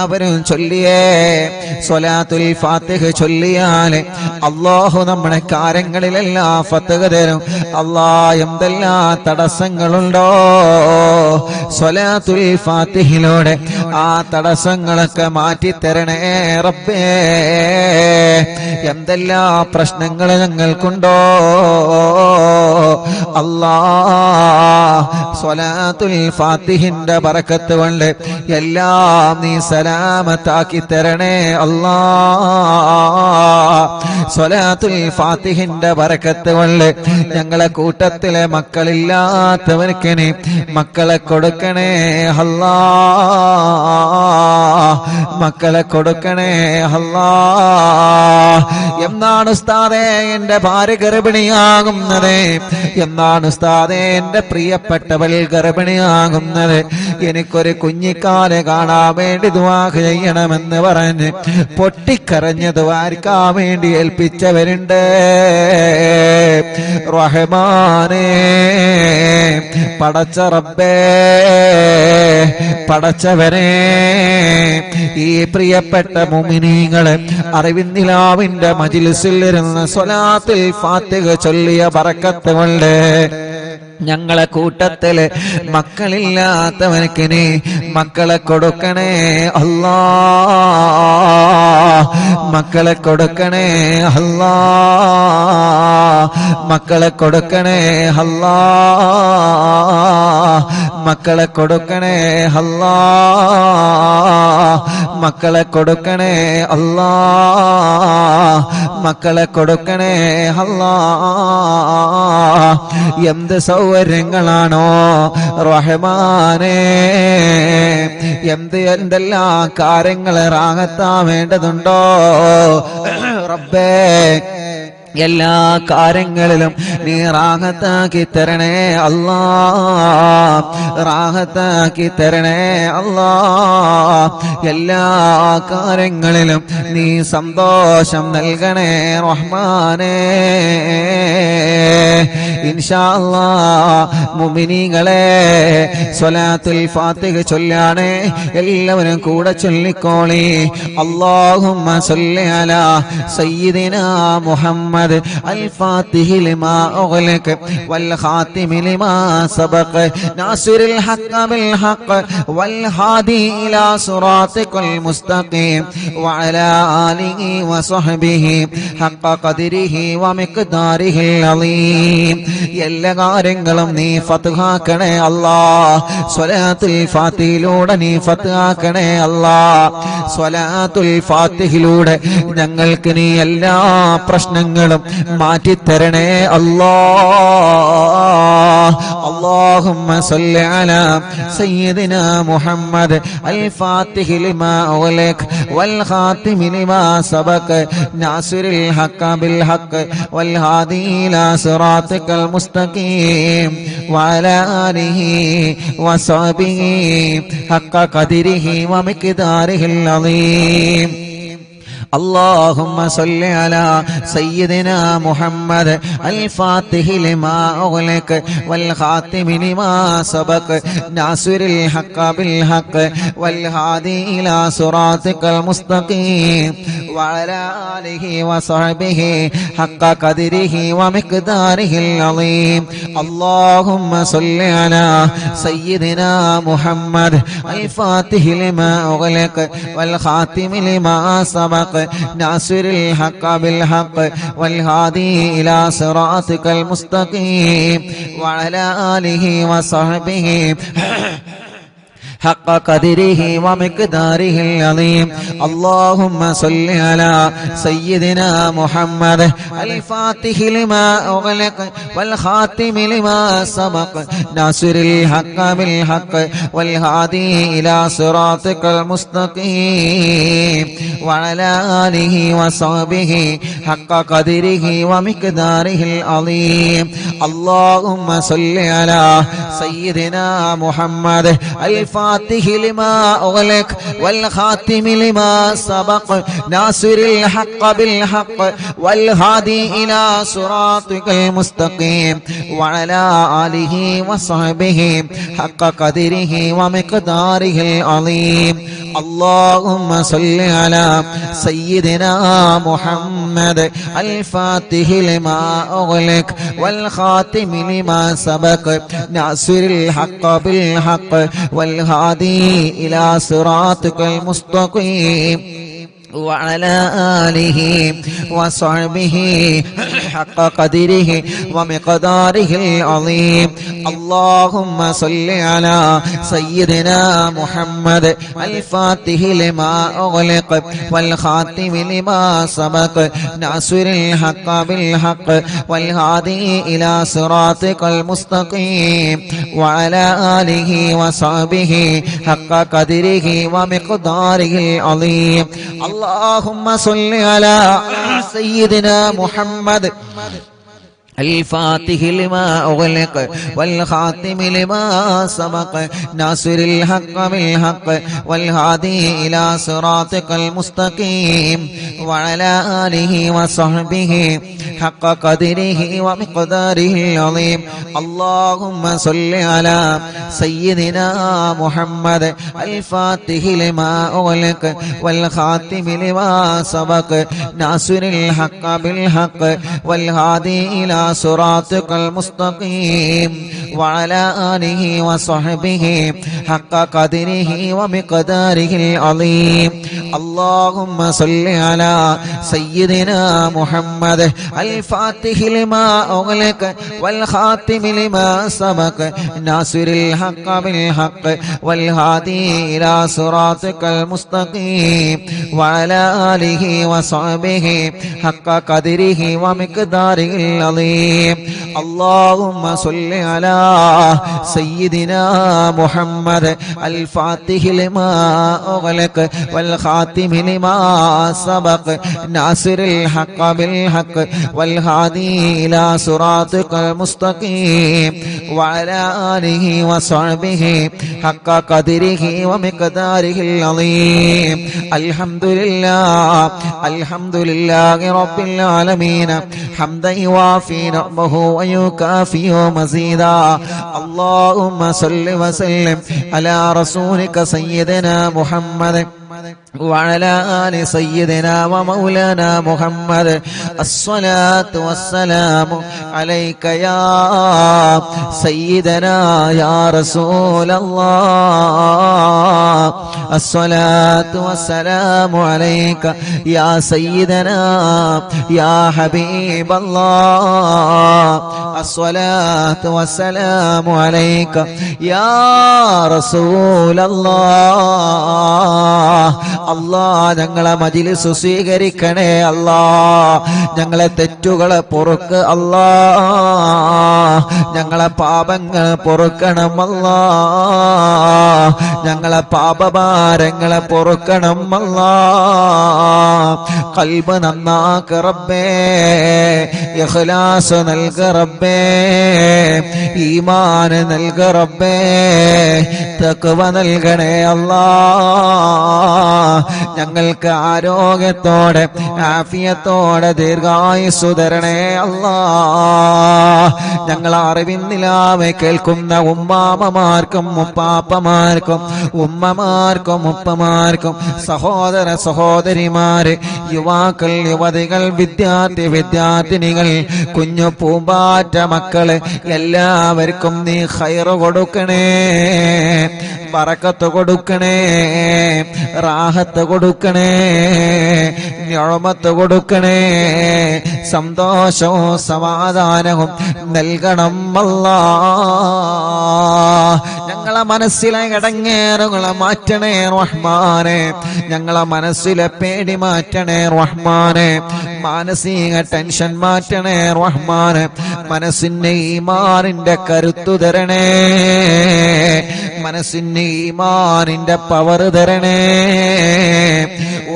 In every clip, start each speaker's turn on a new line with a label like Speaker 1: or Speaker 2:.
Speaker 1: അവരും ചൊല്ലിയേ. സ്വലാത്തുൽ ഫാത്തിഹ ചൊല്ലിയാൽ അല്ലാഹു നമ്മുടെ കാര്യങ്ങളിലെല്ലാം ഫത്ഹ് തരും. എന്തെല്ലാം തടസ്സങ്ങളുണ്ടോ സ്വലാത്തുൽ ഫാത്തിഹിലൂടെ ആ തടസ്സങ്ങളൊക്കെ മാറ്റിത്തരണേ റബ്ബേ. എന്തെല്ലാം പ്രശ്നങ്ങൾ ഞങ്ങൾക്കുണ്ടോ സ്വലാത്തുൽ ഫാത്തിഹിന്റെ ബറക്കത്ത് കൊണ്ട് എല്ലാം നീ സലാമത്താക്കി തരണേ സ്വലാത്തുൽ ഫാത്തിഹിന്റെ ബറക്കത്ത് കൊണ്ട് ഞങ്ങളെ കൂട്ടത്തിലെ മക്കളില്ലാത്തവർക്ക് നീ മക്കളെ കൊടുക്കണേ മക്കളെ കൊടുക്കണേ എന്നാണ് ഉസ്താദേ എന്റെ ഭാര്യ ഗർഭിണിയാകുന്നത്? എന്നാണ് ഉസ്താദേ എന്റെ പ്രിയപ്പെട്ടവൾ ഗർഭിണിയാകുന്നത്? എനിക്കൊരു കുഞ്ഞിക്കാലെ കാണാൻ വേണ്ടി ദുആ ചെയ്യണമെന്ന് പറഞ്ഞ് പൊട്ടിക്കരഞ്ഞ് ദുആർക്കാൻ വേണ്ടി ഏൽപ്പിച്ചവരുണ്ട്. റഹ്മാനേ, പടച്ച റബ്ബേ, പടച്ചവനെ, ഈ പ്രിയപ്പെട്ട മുഅ്മിനീങ്ങളെ അറിവിന്ദിലാവിന്റെ മജ്ലിസിൽ ഇരുന്ന് സ്വലാത്തുൽ ഫാത്തിഹ ചൊല്ലിയ ബറക്കത്ത് കൊണ്ട് ഞങ്ങളെ കൂട്ടത്തില് മക്കളില്ലാത്തവനക്ക് നീ മക്കളെ കൊടുക്കണേ മക്കളെ കൊടുക്കണേ മക്കളെ കൊടുക്കണേ മക്കളെ കൊടുക്കണേ മക്കളെ കൊടുക്കണേ മക്കളെ കൊടുക്കണേ എന്ത് സൗകര്യങ്ങളാണോ റഹ്മാനേ, എന്തെല്ലാം കാര്യങ്ങൾ റാഹത്താൻ വേണ്ടതുണ്ടോ റബ്ബേ, എല്ലാ കാര്യങ്ങളിലും നീ റാഹത്താക്കി തരണേ റാഹത്താക്കി തരണേ എല്ലാ കാര്യങ്ങളിലും നീ സന്തോഷം നൽകണേ റഹ്മാനേ. ഇൻഷാ അല്ലാഹ് മുഅ്മിനീങ്ങളെ സ്വലാത്തുൽ ഫാത്തിഹ ചൊല്ലാണ് എല്ലാവരും കൂടെ ചൊല്ലിക്കോളി. അല്ലാഹുമ്മ സ്വല്ലി അലാ സയ്യിദിനാ മുഹമ്മദ് الفاتح لما أغلق والخاتم لما سبق ناصر الحق بالحق والهادي إلى صراطك المستقيم وعلى آله وصحبه حق قدره ومقداره العظيم. എല്ലാ കാര്യങ്ങളും നീ ഫത്ഹാക്കണേ സ്വലാത്തുൽ ഫാത്തിഹിലൂടെ നീ ഫത്ഹാക്കണേ സ്വലാത്തുൽ ഫാത്തിഹിലൂടെ ഞങ്ങൾക്ക് നീ എല്ലാ പ്രശ്നങ്ങളും മാറ്റിത്തരണേ اللهم صل على سيدنا محمد الفاتح لما أغلق والخاتم لما سبق ناصر الحق بالحق والهادي إلى صراطك المستقيم وعلى آله وصحبه حق قدره ومقداره العظيم. اللهم صل على سيدنا محمد الفاتح لما أغلق والخاتم لما سبق ناصر الحق بالحق والهادي إلى صراطك المستقيم وعلى آله وصحبه حق قدره ومقداره العظيم. اللهم صل على سيدنا محمد الفاتح لما أغلق والخاتم لما سبق ناصر الحق بالحق والهادي إلى صراطك المستقيم وعلى آله وصحبه حق قدره ومقداره العظيم. اللهم صل على سيدنا محمد الفاتح لما أغلق والخاتم لما سبق ناصر الحق بالحق والهادي إلى صراطك المستقيم وعلى آله وصحبه حق قدره ومقداره العظيم. اللهم صل على سيدنا محمد الفاتح لما أغلق والخاتم لما سبق ناصر الحق بالحق والهادي إلى صراطك المستقيم وعلى آله وصحبه حق قدره ومقداره العظيم. اللهم صل على سيدنا محمد الفاتح لما أغلق والخاتم لما سبق ناصر الحق بالحق والهادي إلى صراطك المستقيم وعلى آله وصحبه حق قدره ومقداره العظيم. اللهم صل على سيدنا محمد الفاتح لما أغلق والخاتم لما سبق ناصر الحق بالحق والهادي إلى صراطك المستقيم وعلى آله وصحبه حق قدره ومقداره العظيم. اللهم صل على سيدنا محمد الفاتح لما أغلق والخاتم لما سبق ناصر الحق بالحق والهادي إلى صراطك المستقيم وعلى آله وصحبه حق قدره ومقداره العظيم. اللهم صل على سيدنا محمد الفاتح لما أغلق والخاتم لما سبق ناصر الحق بالحق والهادي إلى صراطك المستقيم وعلى آله وصحبه حق قدره ومقداره العظيم. اللهم صل على سيدنا محمد الفاتح لما أغلق والخاتم لما سبق ناصر الحق بالحق والهادي إلى صراطك المستقيم وعلى آله وصحبه حق قدره ومقداره العظيم. اللهم صل على سيدنا محمد الفاتح لما أغلق والخاتم لما سبق ناصر الحق بالحق والهادي إلى صراطك المستقيم وعلى آله وصحبه حق قدره ومقداره العظيم. الحمد لله الحمد لله رب العالمين حمدا يوافي نعمه ويكافئ مزيدا. اللهم صل وسلم على رسولك سيدنا محمد وعلى آل سيدنا ومولانا محمد. الصلاة والسلام عليك يا سيدنا يا رسول الله. الصلاة والسلام عليك يا سيدنا يا حبيب الله. الصلاة والسلام عليك يا رسول الله. അല്ലാഹ് ഞങ്ങളെ മജ്‌ലിസ് സ്വീകരിക്കണേ അല്ലാഹ്. ഞങ്ങളെ തെറ്റുകളെ പൊറുക്ക് അല്ലാഹ്. ഞങ്ങളെ പാപങ്ങൾ പൊറുക്കണം അല്ലാഹ്. ഞങ്ങളെ പാപഭാരങ്ങളെ പൊറുക്കണം അല്ലാഹ്. ഖൽബ് നന്നാക്ക് റബ്ബേ, ഇഖ്ലാസ് നൽക റബ്ബേ, ഈമാൻ നൽക റബ്ബേ, തഖ്വ നൽകണേ അല്ലാഹ്. ഞങ്ങൾക്ക് ആരോഗ്യത്തോടെ ആഫിയത്തോടെ ദീർഘായുസ്സു തരണേ അല്ലാഹ്. ഞങ്ങൾ അറിവിൻ നിലാവെ കേൾക്കുന്ന ഉമ്മാമമാർക്കും ഉപ്പാപ്പമാർക്കും ഉമ്മമാർക്കും ഉപ്പമാർക്കും സഹോദര സഹോദരിമാര്, യുവാക്കൾ യുവതികൾ, വിദ്യാർത്ഥി വിദ്യാർത്ഥിനികൾ, കുഞ്ഞു പൂമ്പാറ്റ മക്കള് എല്ലാവർക്കും നീ ഖൈറ് കൊടുക്കണേ, ബറക്കത്ത് കൊടുക്കണേ, റാഹത്ത് കൊടുക്കണേ, നിഅമത്ത് കൊടുക്കണേ, സന്തോഷവും സമാധാനവും നൽകണം അല്ലാഹ്. ഞങ്ങളെ മനസ്സിലെ ഇടങ്ങേറുകളെ മാറ്റണേ റഹ്മാനെ. ഞങ്ങളെ മനസ്സിലെ പേടി മാറ്റണേ റഹ്മാനെ. മാനസിക ടെൻഷൻ മാറ്റണേ റഹ്മാനെ. മനസ്സിന് ഈമാനിന്റെ കരുത്തു തരണേ, മനസ്സിന് ഈമാനിന്റെ പവർ തരണേ.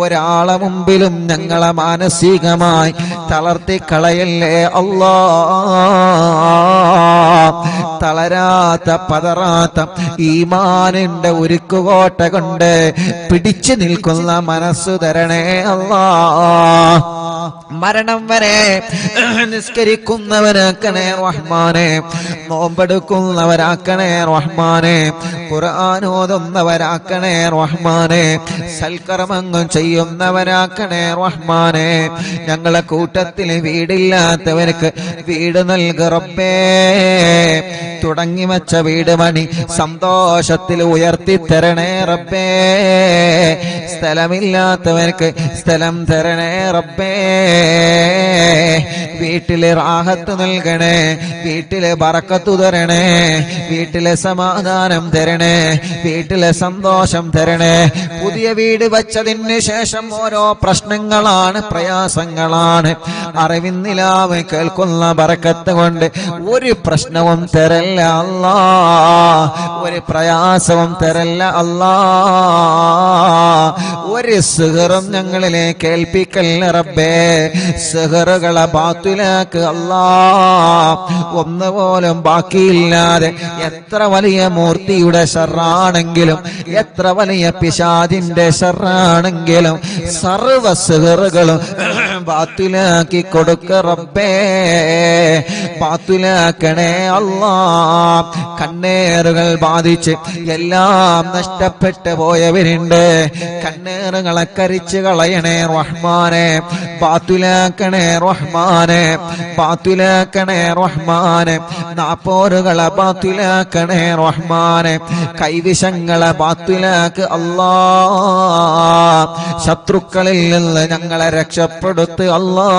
Speaker 1: ഒരാളെ മുമ്പിലും ഞങ്ങളെ മാനസികമായി തളർത്തിക്കളയല്ലേ അല്ലാഹ്. തളരാത്ത പതറാത്ത ഈമാനിന്റെ ഉരുക്കുകോട്ട കൊണ്ട് പിടിച്ചു നിൽക്കുന്ന മനസ്സ് തരണേ അല്ലാഹ്. മരണം വരെ നിസ്കരിക്കുന്നവരാക്കണേ റഹ്മാനെ, നോമ്പെടുക്കുന്നവരാക്കണേ റഹ്മാനെ, ഖുർആൻ ഓതുന്നവരാക്കണേ റഹ്മാനെ, സൽക്കർമ്മങ്ങൾ ചെയ്യുന്നവരാക്കണേ റഹ്മാനെ. ഞങ്ങളെ കൂട്ടത്തിൽ വീടില്ലാത്തവർക്ക് വീട് നൽകു റബ്ബേ. തുടങ്ങി വച്ച വീട് മണി സന്തോഷത്തിൽ ഉയർത്തി തരണേ റബ്ബേ. സ്ഥലമില്ലാത്തവർക്ക് സ്ഥലം തരണേ റബ്ബേ. വീട്ടിലെ റാഹത്ത് നൽകണേ, വീട്ടിലെ ബറക്കത്ത് തരണേ, വീട്ടിലെ സമാധാനം തരണേ, വീട്ടിലെ സന്തോഷം തരണേ. പുതിയ വീട് വച്ചതിന് ശേഷം ഓരോ പ്രശ്നങ്ങളാണ്, പ്രയാസങ്ങളാണ്. അറിവിന്നിലാവ് കേൾക്കുന്ന ബറക്കത്ത് കൊണ്ട് ഒരു പ്രശ്നവും തരല്ല അല്ലാ, ഒരു പ്രയാസവും തരല്ല അല്ലാ. ഒരു സിഹറും ഞങ്ങളിലെ കേൾപ്പിക്കല്ല റബ്ബേ. സിഹറുകളെ ബാത്തിലാക്ക് അല്ലാ. ഒന്നുപോലും ബാക്കിയില്ലാതെ എത്ര വലിയ മൂർത്തിയുടെ ശർറാണെങ്കിലും, എത്ര വലിയ പിശാചിന്റെ ശർറാണെങ്കിലും സർവ സിഹറുകളും ബാത്തിലാക്കി കൊടുക്ക റബ്ബേ. ബാത്തിലാക്കണേ അല്ലാ. കണ്ണേറുകൾ ബാധിച്ച് എല്ലാം നഷ്ടപ്പെട്ടു പോയവരുണ്ട്. കണ്ണേറുകളെ കരിച്ചു കളയണേ റഹ്മാനെ. ബാത്തിലാക്കണേ റഹ്മാനെ, ബാത്തിലാക്കണേ റഹ്മാനെ. നാപ്പോരുകളെ ബാത്തിലാക്കണേ റഹ്മാനെ. കൈവിഷങ്ങളെ ബാത്തിലാക്ക് അല്ലാ. ശത്രുക്കളിൽ നിന്ന് ഞങ്ങളെ രക്ഷപ്പെടുത്ത് അല്ലാ.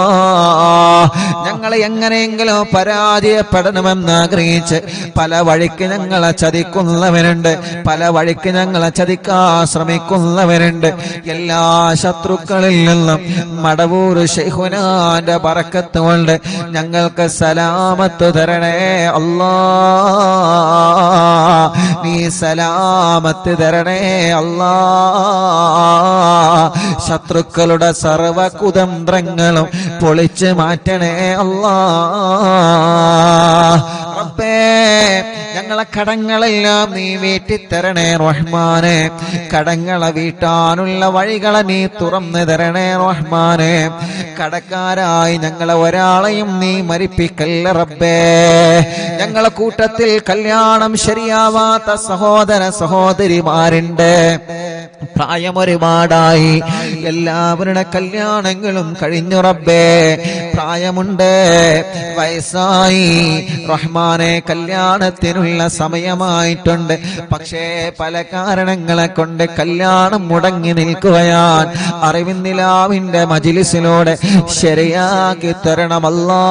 Speaker 1: ഞങ്ങളെ എങ്ങനെയെങ്കിലും പരാജയപ്പെടണമെന്ന് ആഗ്രഹിച്ച് പല വഴിക്ക് ഞങ്ങളെ ചതിക്കുന്നവരുണ്ട്, പല വഴിക്ക് ഞങ്ങളെ ചതിക്കാൻ ശ്രമിക്കുന്നവരുണ്ട്. എല്ലാ ശത്രുക്കളിൽ നിന്നും മടവൂർ ശൈഖുനാന്റെ ബറക്കത്ത് കൊണ്ട് ഞങ്ങൾക്ക് സലാമത്ത് തരണേ അല്ലാ. നീ സലാമത്ത് തരണേ അല്ലാ. ശത്രുക്കളുടെ സർവ കുതന്ത്രങ്ങളും പൊളിച്ച് മാറ്റണേ അല്ലാ. റബ്ബേ, ഞങ്ങളെ കടങ്ങളെല്ലാം നീ വീട്ടിത്തരണേ റഹ്മാനെ. കടങ്ങളെ വീട്ടാനുള്ള വഴികളെ നീ തുറന്നു തരണേ റഹ്മാനെ. കടക്കാരായി ഞങ്ങളെ ഒരാളെയും നീ മരിപ്പിക്കല്ല റബ്ബേ. ഞങ്ങളെ കൂട്ടത്തിൽ കല്യാണം ശരിയാവാത്ത സഹോദര സഹോദരിമാരുണ്ട്. പ്രായം ഒരുപാടായി, എല്ലാവരുടെ കല്യാണങ്ങളും കഴിഞ്ഞു റബ്ബേ. പ്രായമുണ്ട്, വയസ്സായി റഹ്മാനെ, കല്യാണത്തിനുള്ള സമയമായിട്ടുണ്ട്. പക്ഷേ പല കാരണങ്ങളെ കൊണ്ട് കല്യാണം മുടങ്ങി നിൽക്കുകയാൻ അറിവിന്നിലാവിന്റെ മജ്‌ലിസിലൂടെ ശരിയാക്കി തരണമല്ലാ.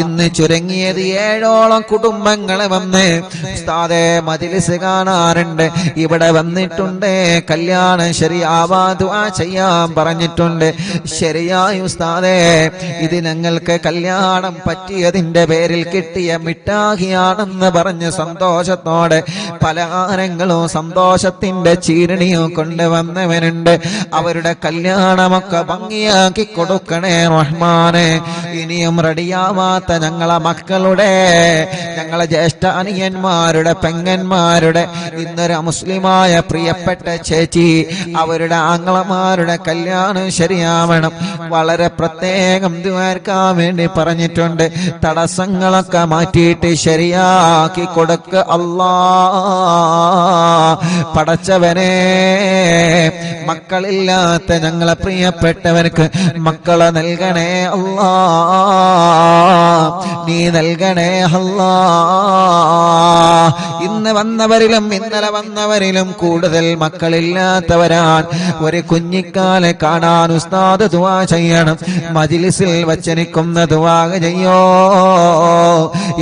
Speaker 1: ഇന്ന് ചുരുങ്ങിയത് 7ഓളം കുടുംബങ്ങളെ വന്ന് ഉസ്താദേ മജ്‌ലിസ് കാണാറുണ്ട്, ഇവിടെ വന്നിട്ടുണ്ട്, കല്യാണം ശരിയാവാ ദുആ ചെയ്യാൻ പറഞ്ഞിട്ടുണ്ട്. ശരിയായി ഉസ്താദേ, ഇത് ഞങ്ങൾക്ക് കല്യാണം പറ്റിയതിന്റെ പേരിൽ കിട്ടിയ മിഠായിയാണെന്ന് പറഞ്ഞ് സന്തോഷത്തോടെ പലഹാരങ്ങളും സന്തോഷത്തിന്റെ ചീരണിയും കൊണ്ടുവന്നവനുണ്ട്. അവരുടെ കല്യാണമൊക്കെ ഭംഗിയാക്കി കൊടുക്കണേ റഹ്മാനെ. ഇനിയും റെഡിയാവാത്ത ഞങ്ങളെ മക്കളുടെ, ഞങ്ങളെ ജ്യേഷ്ഠ അനിയന്മാരുടെ, പെങ്ങന്മാരുടെ, ഇന്നൊരു മുസ്ലിമായ പ്രിയപ്പെട്ട ചേച്ചി, അവരുടെ ആങ്ങളമാരുടെ കല്യാണം ശരിയാവണം. വളരെ പ്രത്യേകം ദുആർക്കാൻ വേണ്ടി പറഞ്ഞിട്ടുണ്ട്. തടസ്സങ്ങളൊക്കെ മാറ്റിയിട്ട് ശരിയാക്കി കൊടുക്ക അല്ലാ. പടച്ചവനെ, മക്കളില്ലാത്ത ഞങ്ങളെ പ്രിയപ്പെട്ടവർക്ക് മക്കളെ നൽകണേ അല്ലാ. നീ നൽകണേ അല്ലാ. ഇന്ന് വന്നവരിലും ഇന്നലെ വന്നവരിലും കൂടുതൽ മക്കളില്ലാത്തവരാൻ ഒരു കുഞ്ഞിക്കാലെ കാണാൻ ഉസ്താദ് ദുആ ചെയ്യണം. മജ്‌ലിസിൽ വച്ചനിക്കുന്ന ദുആ ചെയ്യോ.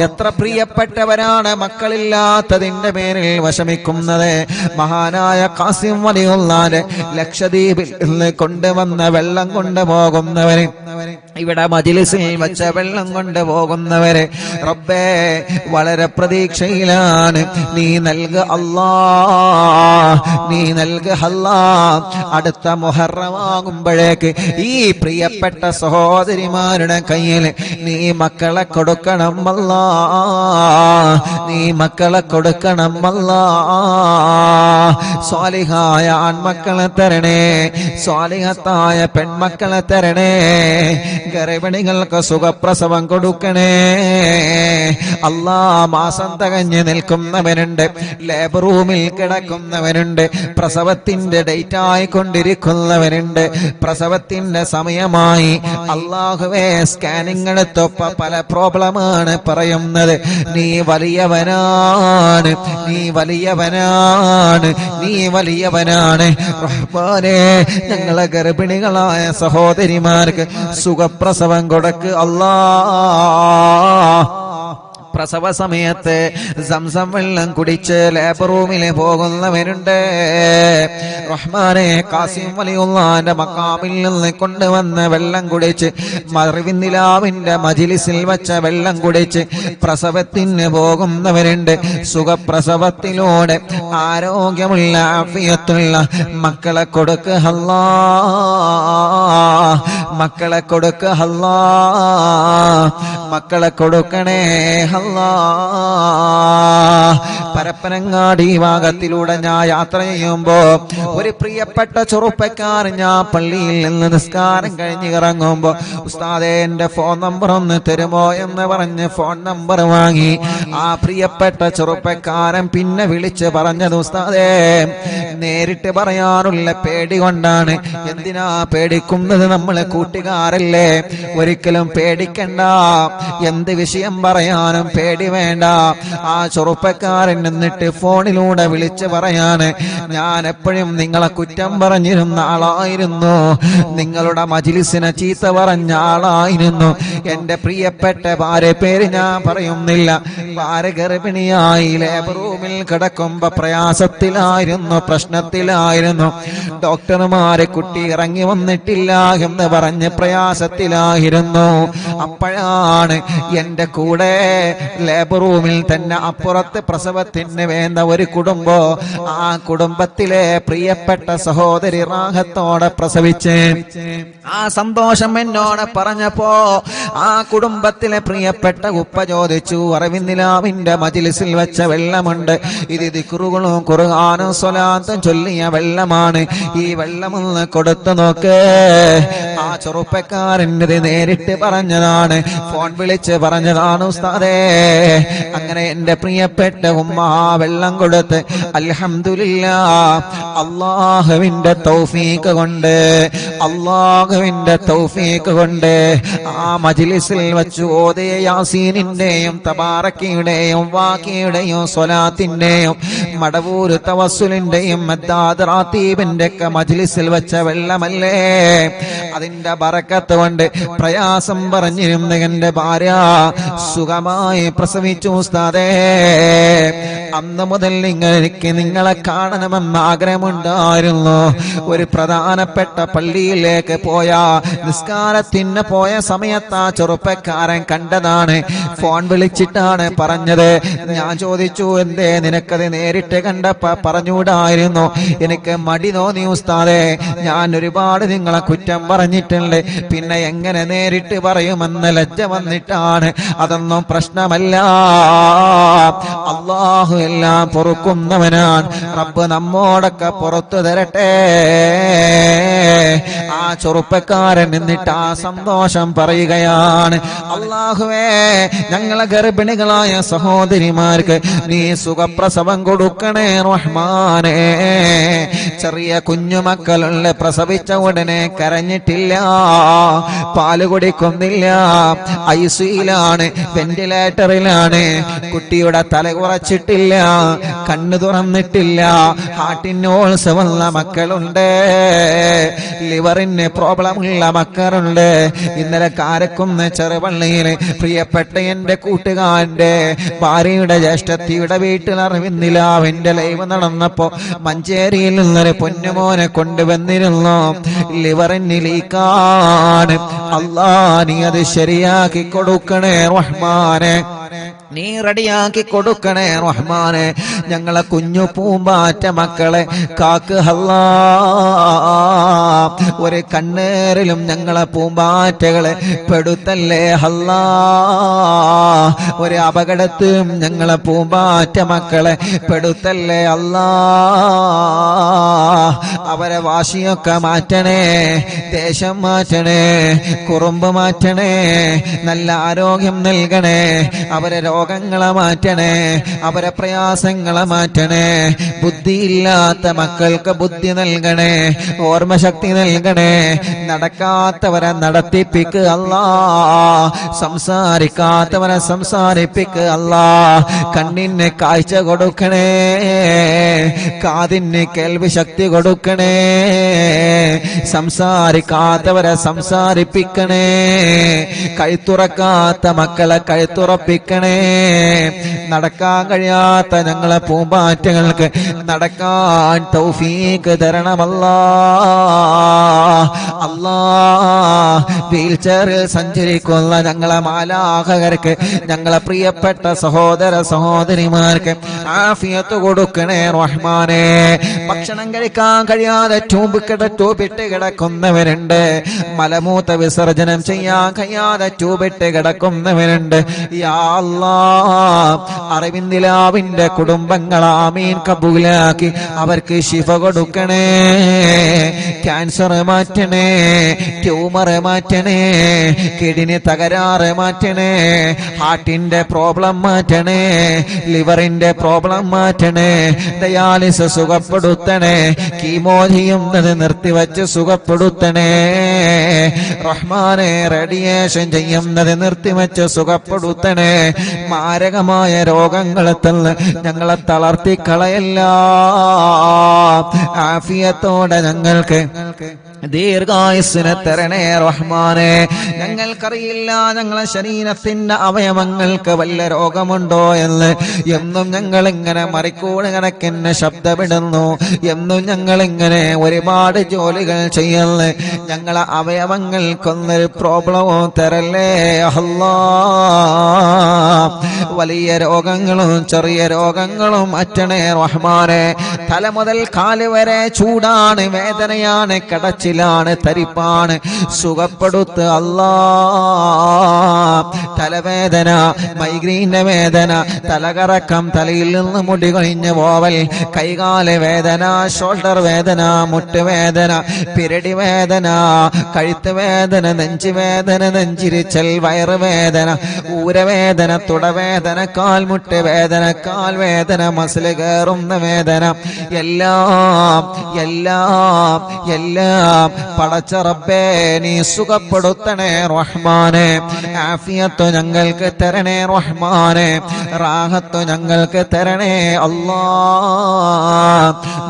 Speaker 1: എത്ര പ്രിയപ്പെട്ടവരാണ് മക്കളില്ലാത്തതിന്റെ പേരിൽ വിഷമിക്കുന്നത്. മഹാനായ ഖാസിം വലിയുള്ളാന്റെ ലക്ഷദ്വീപിൽ നിന്ന് കൊണ്ടുവന്ന വെള്ളം കൊണ്ടുപോകുന്നവര് ഇവിടെ മജ്‌ലിസിൽ മജ്ലിസിൽ വച്ച വെള്ളം കൊണ്ട് പോകുന്നവരെ റബ്ബേ വളരെ പ്രതീക്ഷയിലാണ്. നീ നൽക അല്ലാ, നീ നൽക അല്ലാ. അടുത്ത മുഹറമാകുമ്പോഴേക്ക് ഈ പ്രിയപ്പെട്ട സഹോദരിമാരുടെ കയ്യിൽ നീ മക്കളെ കൊടുക്കണം അല്ലാ, നീ മക്കളെ കൊടുക്കണം അല്ലാ. സ്വാലിഹായ ആൺമക്കളെ തരണേ, സ്വാലിഹത്തായ പെൺമക്കളെ തരണേ. ഗർഭിണികൾക്ക് സുഖപ്രസവം കൊടുക്കണേ അല്ലാ. മാസം തികഞ്ഞ് നിൽക്കുന്നവനുണ്ട്, ലേബർ റൂമിൽ കിടക്കുന്നവനുണ്ട്, പ്രസവത്തിന്റെ ഡേറ്റ് ആയിക്കൊണ്ടിരിക്കുന്നവരുണ്ട്, പ്രസവത്തിന്റെ സമയമായി. അല്ലാഹുവേ, സ്കാനിങ് എടുത്തപ്പ പല പ്രോബ്ലമാണ് പറയുന്നത്. നീ വലിയവനാണ്, നീ വലിയവനാണ്, നീ വലിയവനാണ് റഹ്മാനേ. ഞങ്ങളെ ഗർഭിണികളായ സഹോദരിമാർക്ക് സുഖപ്രസവം കൊടുക്ക് അല്ലാ. പ്രസവ സമയത്ത് സംസം വെള്ളം കുടിച്ച് ലേബർ റൂമിൽ പോകുന്നവരുണ്ട് റഹ്മാനെ. കാസിം വലിയുള്ളാന്റെ മക്കാമിൽ നിന്ന് കൊണ്ടുവന്ന വെള്ളം കുടിച്ച്, മറിവിന്നിലാവിന്റെ മജ്ലിസിൽ വച്ച വെള്ളം കുടിച്ച് പ്രസവത്തിന് പോകുന്നവരുണ്ട്. സുഖപ്രസവത്തിലൂടെ ആരോഗ്യമുള്ള ആഫിയത്തുള്ള മക്കളെ കൊടുക്ക് അല്ലാ, മക്കളെ കൊടുക്ക് അല്ലാ, മക്കളെ കൊടുക്കണേ അല്ലാ. പരപ്പനങ്ങാടി ഭാഗത്തിലൂടെ ഞാൻ യാത്ര ചെയ്യുമ്പോ ഒരു പ്രിയപ്പെട്ട ചെറുപ്പക്കാരൻ, ഞാൻ പള്ളിയിൽ നിന്ന് നിസ്കാരം കഴിഞ്ഞ് ഇറങ്ങുമ്പോ, ഉസ്താദേ എന്റെ ഫോൺ നമ്പർ ഒന്ന് തരുമോ എന്ന് പറഞ്ഞ് ഫോൺ നമ്പർ വാങ്ങി. ആ പ്രിയപ്പെട്ട ചെറുപ്പക്കാരൻ പിന്നെ വിളിച്ച് പറഞ്ഞത്, ഉസ്താദേ നേരിട്ട് പറയാനുള്ള പേടി കൊണ്ടാണ്. എന്തിനാ പേടിക്കുന്നത്? നമ്മളെ കൂട്ടുകാരല്ലേ, ഒരിക്കലും പേടിക്കണ്ട. എന്ത് വിഷയം പറയാനും പേടി വേണ്ട. ആ ചെറുപ്പക്കാരൻ എന്നിട്ട് ഫോണിലൂടെ വിളിച്ച് പറയാണ്, ഞാൻ എപ്പോഴും നിങ്ങളെ കുറ്റം പറഞ്ഞിരുന്ന ആളായിരുന്നു, നിങ്ങളുടെ മജ്ലിസിനെ ചീത്ത പറഞ്ഞ ആളായിരുന്നു. എന്റെ പ്രിയപ്പെട്ട ഭാര്യ പേര് ഞാൻ പറയുന്നില്ല, ഭാര്യ ഗർഭിണിയായി ലേബർ റൂമിൽ കിടക്കുമ്പോ പ്രയാസത്തിലായിരുന്നു, പ്രശ്നത്തിലായിരുന്നു. ഡോക്ടർമാരെ കുട്ടി ഇറങ്ങി വന്നിട്ടില്ല എന്ന് പറഞ്ഞ് പ്രയാസത്തിലായിരുന്നു. അപ്പോഴാണ് എന്റെ കൂടെ ലേബർ റൂമിൽ തന്നെ അപ്പുറത്ത് പ്രസവത്തിന് വേണ്ട ഒരു കുടുംബം, ആ കുടുംബത്തിലെ പ്രിയപ്പെട്ട സഹോദരി റാഹത്തോടെ പ്രസവിച്ച് ആ സന്തോഷം എന്നോട് പറഞ്ഞപ്പോ ആ കുടുംബത്തിലെ പ്രിയപ്പെട്ട ഉപ്പ ചോദിച്ചു, അറിവിന്നിലാവിന്റെ മജ്ലിസിൽ വെച്ച വെള്ളമുണ്ട്, ഇത് ദിക്റുകളും ഖുർആനും സ്വലാത്തും ചൊല്ലിയ വെള്ളമാണ്, ഈ വെള്ളമൊന്ന് കൊടുത്തു നോക്ക്. ആ ചെറുപ്പക്കാരൻ്റെ നേരിട്ട് പറഞ്ഞതാണ്, ഫോൺ വിളിച്ച് പറഞ്ഞതാണ് ഉസ്താദേ. അങ്ങനെ എന്റെ പ്രിയപ്പെട്ട ഉമ്മ വെള്ളം കൊടുത്ത് അൽഹംദുലില്ലാഹ്, അല്ലാഹുവിന്റെ തൗഫീഖ് കൊണ്ട്, അല്ലാഹുവിന്റെ തൗഫീഖ് കൊണ്ട് ആ മജ്ലിസിൽ വെച്ച് ഓതിയ യാസീനിന്റെയും തബാറക്കയുടെയും വാക്കിയുടെയും സ്വലാത്തിന്റെയും മടവൂര് തവസ്സുലിന്റെയും മദ്ദാദ് റാത്തീബിന്റെ ഒക്കെ മജ്ലിസിൽ വെച്ച വെള്ളമല്ലേ, അതിന്റെ ബറക്കത്ത് കൊണ്ട് പ്രയാസം പറഞ്ഞിരുന്ന എന്റെ ഭാര്യ സുഖമായി പ്രസവിച്ചു ഉസ്താദേ. അന്ന് മുതൽ എനിക്ക് നിങ്ങളെ കാണണമെന്ന് ആഗ്രഹമുണ്ടായിരുന്നു. ഒരു പ്രധാനപ്പെട്ട പള്ളിയിലേക്ക് പോയ നിസ്കാരത്തിന് പോയ സമയത്ത് ആ ചെറുപ്പക്കാരൻ കണ്ടതാണ്, ഫോൺ വിളിച്ചിട്ടാണ് പറഞ്ഞത്. ഞാൻ ചോദിച്ചു, എന്തേ നിനക്കത് നേരിട്ട് കണ്ടപ്പോ പറഞ്ഞുകൂടായിരുന്നു? എനിക്ക് മടി തോന്നി ഉസ്താദേ, ഞാൻ ഒരുപാട് നിങ്ങളെ കുറ്റം പറഞ്ഞിട്ടുണ്ട്, പിന്നെ എങ്ങനെ നേരിട്ട് പറയുമെന്ന് ലജ്ജ വന്നിട്ടാണ്. അതൊന്നും പ്രശ്നമല്ല, അല്ലാഹു എല്ലാം പൊറുക്കുന്നവനാണ്. റബ്ബ് നമ്മോടൊക്കെ പുറത്തു തരട്ടെ. ആ ചെറുപ്പക്കാരൻ എന്നിട്ട് ആ സന്തോഷം പറയുകയാണ്, അല്ലാഹുവേ ഞങ്ങളെ ഗർഭിണികളായ സഹോദരിമാർക്ക് നീ സുഖപ്രസവം കൊടുക്കണേ റഹ്മാനേ. ചെറിയ കുഞ്ഞുമക്കളുള്ള പ്രസവിച്ച ഉടനെ കരഞ്ഞിട്ടില്ല, പാല് കുടിക്കുന്നില്ല, ഐസിയിലാണ്, വെന്റിലേറ്ററിലാണ്, കുട്ടിയുടെ തല കുറച്ചിട്ടില്ല, തുറന്നിട്ടില്ല, കണ്ണ് തുറന്നിട്ടില്ല. ഹാർട്ടിനോൾസ് വന്ന മക്കളുണ്ട്, ലിവറിന് പ്രോബ്ലം ഉള്ള മക്കളുണ്ട്. ഇന്നലെ കാരക്കുന്ന് ചെറുപള്ളിയിൽ പ്രിയപ്പെട്ട എന്റെ കൂട്ടുകാരന്റെ ഭാര്യയുടെ ജ്യേഷ്ഠത്തിയുടെ വീട്ടിൽ അറിവിന്നിലാവിന്റെ ലൈവ് നടന്നപ്പോ മഞ്ചേരിയിൽ നിന്നൊരു പൊന്നുമോനെ കൊണ്ടുവന്നിരുന്നു. ലിവറിന് ലീക്കാണ്. അല്ലാ, നീ അത് ശരിയാക്കി കൊടുക്കണേ റഹ്മാനെ, നീ റെഡിയാക്കി കൊടുക്കണേ റഹ്മാനെ. ഞങ്ങളെ കുഞ്ഞു പൂമ്പാറ്റ മക്കളെ കാക്ക് അല്ലാ. ഒരു കണ്ണേറിലും ഞങ്ങളെ പൂമ്പാറ്റകളെ പെടുത്തല്ലേ അല്ലാ. ഒരു അപകടത്തിലും ഞങ്ങളെ പൂമ്പാറ്റ മക്കളെ പെടുത്തല്ലേ അല്ലാ. അവരെ വാശിയൊക്കെ മാറ്റണേ, ദേശം മാറ്റണേ, കുറുമ്പ് മാറ്റണേ, നല്ല ആരോഗ്യം നൽകണേ. അവരെ രോഗങ്ങളെ മാറ്റണേ, അവരെ പ്രയാസങ്ങളെ മാറ്റണേ. ബുദ്ധിയില്ലാത്ത മക്കൾക്ക് ബുദ്ധി നൽകണേ, ഓർമ്മശക്തി നൽകണേ. നടക്കാത്തവരെ നടത്തിപ്പിക്കുക അല്ലാ, സംസാരിക്കാത്തവരെ സംസാരിപ്പിക്കുക അല്ലാ. കണ്ണിന് കാഴ്ച കൊടുക്കണേ, കാതിന് കേൾവി ശക്തി കൊടുക്കണേ. സംസാരിക്കാത്തവരെ സംസാരിപ്പിക്കണേ, കഴുത്തുറക്കാത്ത മക്കളെ കഴുത്തുറപ്പിക്കണേ. നടക്കാൻ കഴിയാത്ത ഞങ്ങളെ പൂമ്പാറ്റകൾക്ക് നടക്കാൻ തൗഫീഖ് തരണമല്ലാ. അല്ലാ, വീൽ ചെയറിൽ സഞ്ചരിക്കുന്ന ഞങ്ങളെ മാലാഖകർക്ക്, ഞങ്ങളെ പ്രിയപ്പെട്ട സഹോദര സഹോദരിമാർക്ക് ആഫിയത്ത് കൊടുക്കണേ റഹ്മാനെ. ഭക്ഷണം കഴിക്കാൻ കഴിയാതെ ട്യൂബിട്ട് കിടക്കുന്നവരുണ്ട്, മലമൂത്ര വിസർജനം ചെയ്യാൻ കഴിയാതെ ട്യൂബിട്ട് കിടക്കുന്നവരുണ്ട്. യാ അല്ലാഹ്, അറിവിന്ദിലാവിന്റെ കുടുംബങ്ങൾ ആമീൻ കബൂലാക്കി അവർക്ക് ശിഫ കൊടുക്കണേ. ക്യാൻസർ മാറ്റണേ, ട്യൂമർ മാറ്റണേ, കിഡ്നി തകരാറ് മാറ്റണേ, ഹാർട്ടിന്റെ പ്രോബ്ലം മാറ്റണേ, ലിവറിന്റെ പ്രോബ്ലം മാറ്റണേ, ഡയാലിസിസ് സുഖപ്പെടുത്തണേ, കീമോ ചെയ്യുന്നത് നിർത്തിവെച്ച് സുഖപ്പെടുത്തണേ റഹ്മാനെ. റേഡിയേഷൻ ചെയ്യുന്നത് നിർത്തിവെച്ച് സുഖപ്പെടുത്തണേ. മാരകമായ രോഗങ്ങളെ തന്ന് ഞങ്ങളെ തളർത്തിക്കളയല്ല. ആഫിയത്തോടെ ഞങ്ങൾക്ക് ദീർഘായുസ്സിനെ തരണേ റഹ്മാനെ. ഞങ്ങൾക്കറിയില്ല ഞങ്ങളെ ശരീരത്തിന്റെ അവയവങ്ങൾക്ക് വല്ല രോഗമുണ്ടോ എന്ന്. എന്നും ഞങ്ങൾ ഇങ്ങനെ മറിക്കൂട് കണക്കിന് ശബ്ദമിടുന്നു, എന്നും ഞങ്ങൾ ഇങ്ങനെ ഒരുപാട് ജോലികൾ ചെയ്യുന്നു. ഞങ്ങളെ അവയവങ്ങൾക്കൊന്നൊരു പ്രോബ്ലമോ തരല്ലേ അല്ലാ. വലിയ രോഗങ്ങളും ചെറിയ രോഗങ്ങളും മാറ്റണേ റഹ്മാനെ. തല മുതൽ കാല് വരെ ചൂടാണ്, വേദനയാണ്, കടച്ചിലാണ്, തരിപ്പാണ്, സുഖപ്പെടുത്ത് അല്ലാ. തലവേദന, മൈഗ്രീന്റെ വേദന, തലകറക്കം, തലയിൽ നിന്ന് മുടി കൊഴിഞ്ഞ് പോവൽ, കൈകാല വേദന, ഷോൾഡർ വേദന, മുട്ടുവേദന, പിരടി വേദന, കഴുത്ത് വേദന, നെഞ്ചുവേദന, നെഞ്ചിരിച്ചൽ, വയറുവേദന, ഊരവേദന, തുടവേദന, കാൽമുട്ട് വേദന, കാൽവേദന, മസിൽ കയറുന്ന വേദന, എല്ലാം എല്ലാം എല്ലാം പടച്ച റബ്ബേ നീ സുഖപ്പെടുത്തണേ റഹ്മാനെ. ആഫിയത്ത് ഞങ്ങൾക്ക് തരണേ റഹ്മാനെ, റാഹത്ത് ഞങ്ങൾക്ക് തരണേ അല്ലാ.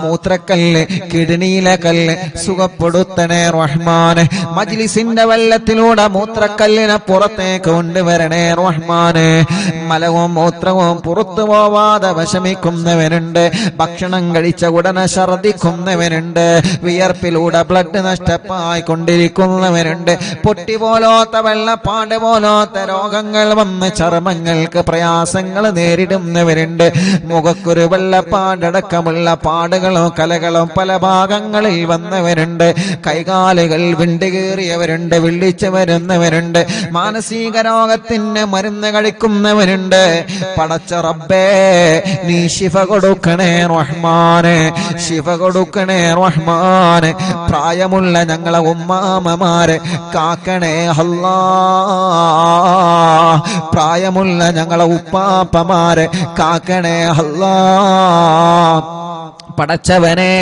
Speaker 1: മൂത്രക്കല്ല്, കിഡ്നിയിലെ കല്ല് സുഖപ്പെടുത്തണേ റഹ്മാനെ. മജ്ലിസിന്റെ വെള്ളത്തിലൂടെ മൂത്രക്കല്ലിനെ പുറത്തേക്ക് കൊണ്ടുവരണേ റഹ്മാനെ. മലവും മൂത്രവും പുറത്തു പോവാതെ വിഷമിക്കുന്നവരുണ്ട്, ഭക്ഷണം കഴിച്ച ഉടനെ ഛർദിക്കുന്നവരുണ്ട്, വിയർപ്പിലൂടെ ബ്ലഡ് നഷ്ടമായി കൊണ്ടിരിക്കുന്നവരുണ്ട്, പൊട്ടി പോലോത്ത വെള്ളപ്പാട് പോലോത്ത രോഗങ്ങൾ വന്ന് ചർമ്മങ്ങൾക്ക് പ്രയാസങ്ങൾ നേരിടുന്നവരുണ്ട്, മുഖക്കുരു വെള്ളപ്പാടടക്കമുള്ള പാടുകളോ കലകളോ പല ഭാഗങ്ങളിൽ വന്നവരുണ്ട്, കൈകാലുകൾ വിണ്ടുകീറിയവരുണ്ട്, വിളിച്ചു വരുന്നവരുണ്ട്, മാനസിക രോഗത്തിന് മരുന്ന് കഴിക്കുന്നവരുണ്ട്. പടച്ച റബ്ബേ നീ ശിഫ കൊടുക്കണേ റഹ്മാനെ, ശിഫ കൊടുക്കണേ റഹ്മാനെ. പ്രായമുള്ള ഞങ്ങളെ ഉമ്മാമമാരെ കാക്കണേ അല്ലാ. പ്രായമുള്ള ഞങ്ങളെ ഉപ്പാപ്പമാരെ കാക്കണേ അല്ലാ. പടച്ചവനെ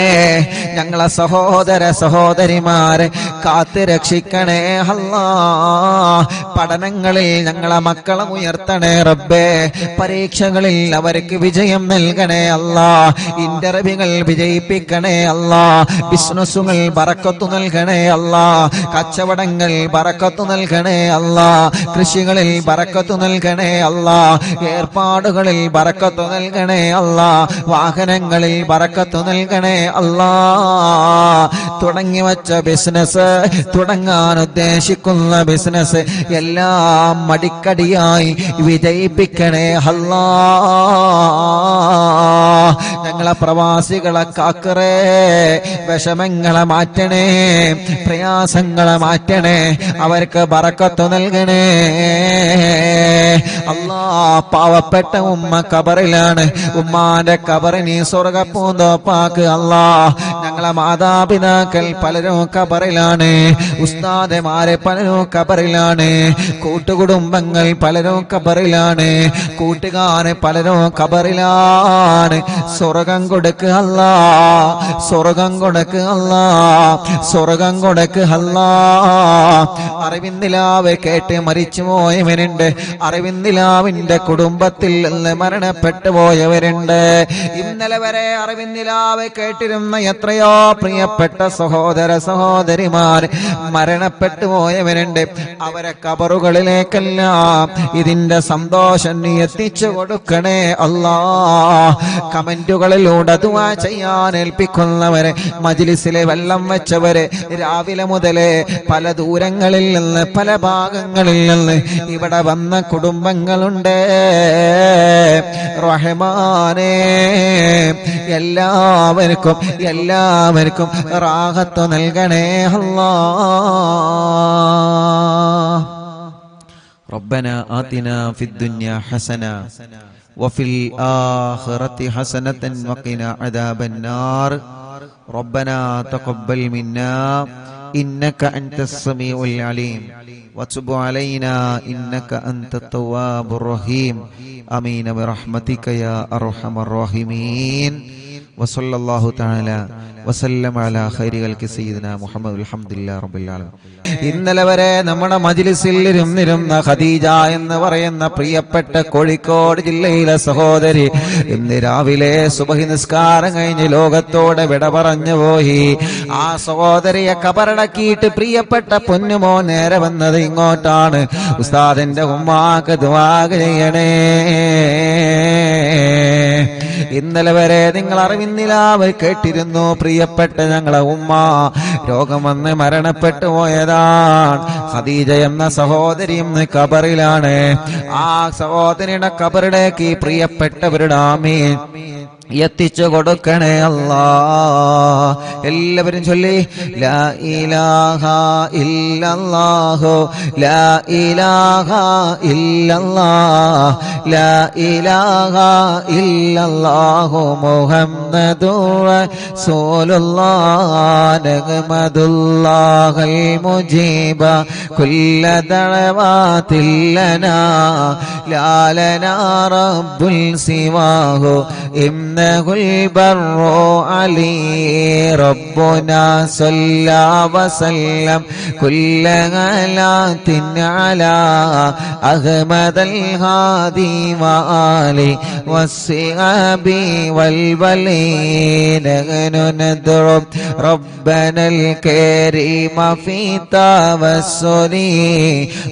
Speaker 1: ഞങ്ങളെ സഹോദര സഹോദരിമാരെ കാത്ത് രക്ഷിക്കണേ അല്ലാ. പഠനങ്ങളിൽ ഞങ്ങളെ മക്കളെ ഉയർത്തണേ റബ്ബേ. പരീക്ഷകളിൽ അവർക്ക് വിജയം നൽകണേ അല്ലാ. ഇന്റർവ്യൂകൾ വിജയിപ്പിക്കണേ അല്ലാ. ബിസിനസ്സുകൾ ബറക്കത്ത് നൽകണേ അല്ലാ. കച്ചവടങ്ങൾ ബറക്കത്ത് നൽകണേ അല്ലാ. കൃഷികളിൽ ബറക്കത്ത് നൽകണേ അല്ലാ. ഏർപ്പാടുകളിൽ ബറക്കത്ത് നൽകണേ അല്ലാ. വാഹനങ്ങളിൽ ബറക്കത്ത് നൽകണേ അല്ലാ. തുടങ്ങി വച്ച ബിസിനസ്, തുടങ്ങാൻ ഉദ്ദേശിക്കുന്ന ബിസിനസ് എല്ലാം മടിക്കടിയായി വിജയിപ്പിക്കണേ അല്ലാ. ഞങ്ങളെ പ്രവാസികളെ കാക്കറേ, വിഷമങ്ങളെ മാറ്റണേ, പ്രയാസങ്ങളെ മാറ്റണേ, അവർക്ക് ബറക്കത്ത് നൽകണേ അല്ലാ. പാവപ്പെട്ട ഉമ്മ കബറിലാണ്, ഉമ്മാന്റെ കബറിനി സ്വർഗപ്പൂന്തോപ്പാക്ക് അല്ലാ. ഞങ്ങളെ മാതാപിതാക്കൾ പലരും കബറിലാണ്, ഉസ്താദമാരെ പലരും കബറിലാണ്, കൂട്ടുകുടുംബങ്ങൾ പലരും കബറിലാണ്, കൂട്ടുകാരെ പലരും കബറിലാണ്. സ്വർഗം കൊടുക്ക് അല്ലാ, സ്വർഗം കൊടുക്ക് അല്ലാ, സ്വർഗം കൊടുക്ക് അല്ലാ. അറിവിന്ദിലാവ് കേട്ട് മരിച്ചു പോയവരുണ്ട്, അറിവിന്ദിലാവിന്റെ കുടുംബത്തിൽ നിന്ന് മരണപ്പെട്ടു പോയവരുണ്ട്. ഇന്നലെ വരെ അറിവിന്ദിലാവ് കേട്ടിരുന്ന എത്രയോ പ്രിയപ്പെട്ട സഹോദര സഹോദരിമാർ മരണപ്പെട്ടു പോയവരുണ്ട്. അവരെ കബറുകളിലേക്കെല്ലാം ഇതിന്റെ സന്തോഷം നീ എത്തിച്ചു കൊടുക്കണേ അല്ലാ. കമന്റുകളിലൂടെ ദുആ ചെയ്യാൻ ഏൽപ്പിക്കുന്നവരെ, മജ്ലിസിലെ വെള്ളം വെച്ചവരെ, രാവിലെ മുതലേ പല ദൂരങ്ങളിൽ നിന്ന് പല ഭാഗങ്ങളിൽ നിന്ന് ഇവിടെ വന്ന കുടുംബങ്ങളുണ്ട്. റഹ്മാനേ, എല്ലാവർക്കും എല്ലാവർക്കും റാഹത്ത് നൽകണേ അല്ലാ. റബ്ബന ആതിനാ ഫിദ്ദുനിയാ ഹസന വഫിൽ ആഖിറതി ഹസനതൻ വഖിനാ അദാബന്നാർ. റബ്ബനാ തഖബ്ബൽ മിന്നാ ഇന്നക അൻതസ് സമീഉൽ അലീം വതുബ് അലൈനാ ഇന്നക അൻതത് തവ്വാബുർ റഹീം. ആമീൻ ബിറഹ്മതിക യാ അർഹമർ റഹീമീൻ. വസല്ലല്ലാഹു തആല വസല്ലം അലാ ഖൈരി ഖൽഖി സയ്യിദിനാ മുഹമ്മദ് അൽഹംദുലില്ലാഹി റബ്ബിൽ ആലമീൻ. ഇന്നലെ വരെ നമ്മുടെ മജ്ലിസിൽ ഇരുന്നിരുന്ന ഖദീജ എന്ന് പറയുന്ന പ്രിയപ്പെട്ട കോഴിക്കോട് ജില്ലയിലെ സഹോദരി ഇന്ന് രാവിലെ സുബഹി നിസ്കാരം കഴിഞ്ഞ് ലോകത്തോടെ വിട പറഞ്ഞു പോയി. ആ സഹോദരിയെ കബറടക്കിയിട്ട് പ്രിയപ്പെട്ട പൊന്നുമോ നേരെ വന്നത് ഇങ്ങോട്ടാണ്. ഉസ്താദിന്റെ ഉമ്മാക്ക് ദുആ ചെയ്യണേ. ഇന്നലെ വരെ നിങ്ങൾ അറിവിന്നിലാവ് കേട്ടിരുന്നു, പ്രിയപ്പെട്ട ഞങ്ങളെ ഉമ്മ രോഗം വന്ന് മരണപ്പെട്ടു പോയതാണ്. ഖദീജ എന്ന സഹോദരി ഇന്ന് കബറിലാണ്. ആ സഹോദരിയുടെ കബറിലേക്ക് പ്രിയപ്പെട്ടവരുടെ ആമീൻ എത്തിച്ചു കൊടുക്കണേ അല്ലാ. എല്ലാവരും ചൊല്ലി ലാ ഇലാഹ ഇല്ലല്ലാഹു ലാ ഇലാഹ ഇല്ലല്ലാഹ് ലാ ഇലാഹ ഇല്ലല്ലാഹു മുഹമ്മദുർ റസൂലുള്ളാഹ് നഹ്മദുല്ലാഹൽ മുജീബ കുല്ല ദഅവാതിൽ ലനാ ലാ ലനാ റബ്ബുൽ സിവാഹു البر علي ربنا صلى وسلم كل غلات على أحمد الهادي وآله والصحاب والولين. نحن ندعو ربنا الكريم في توسل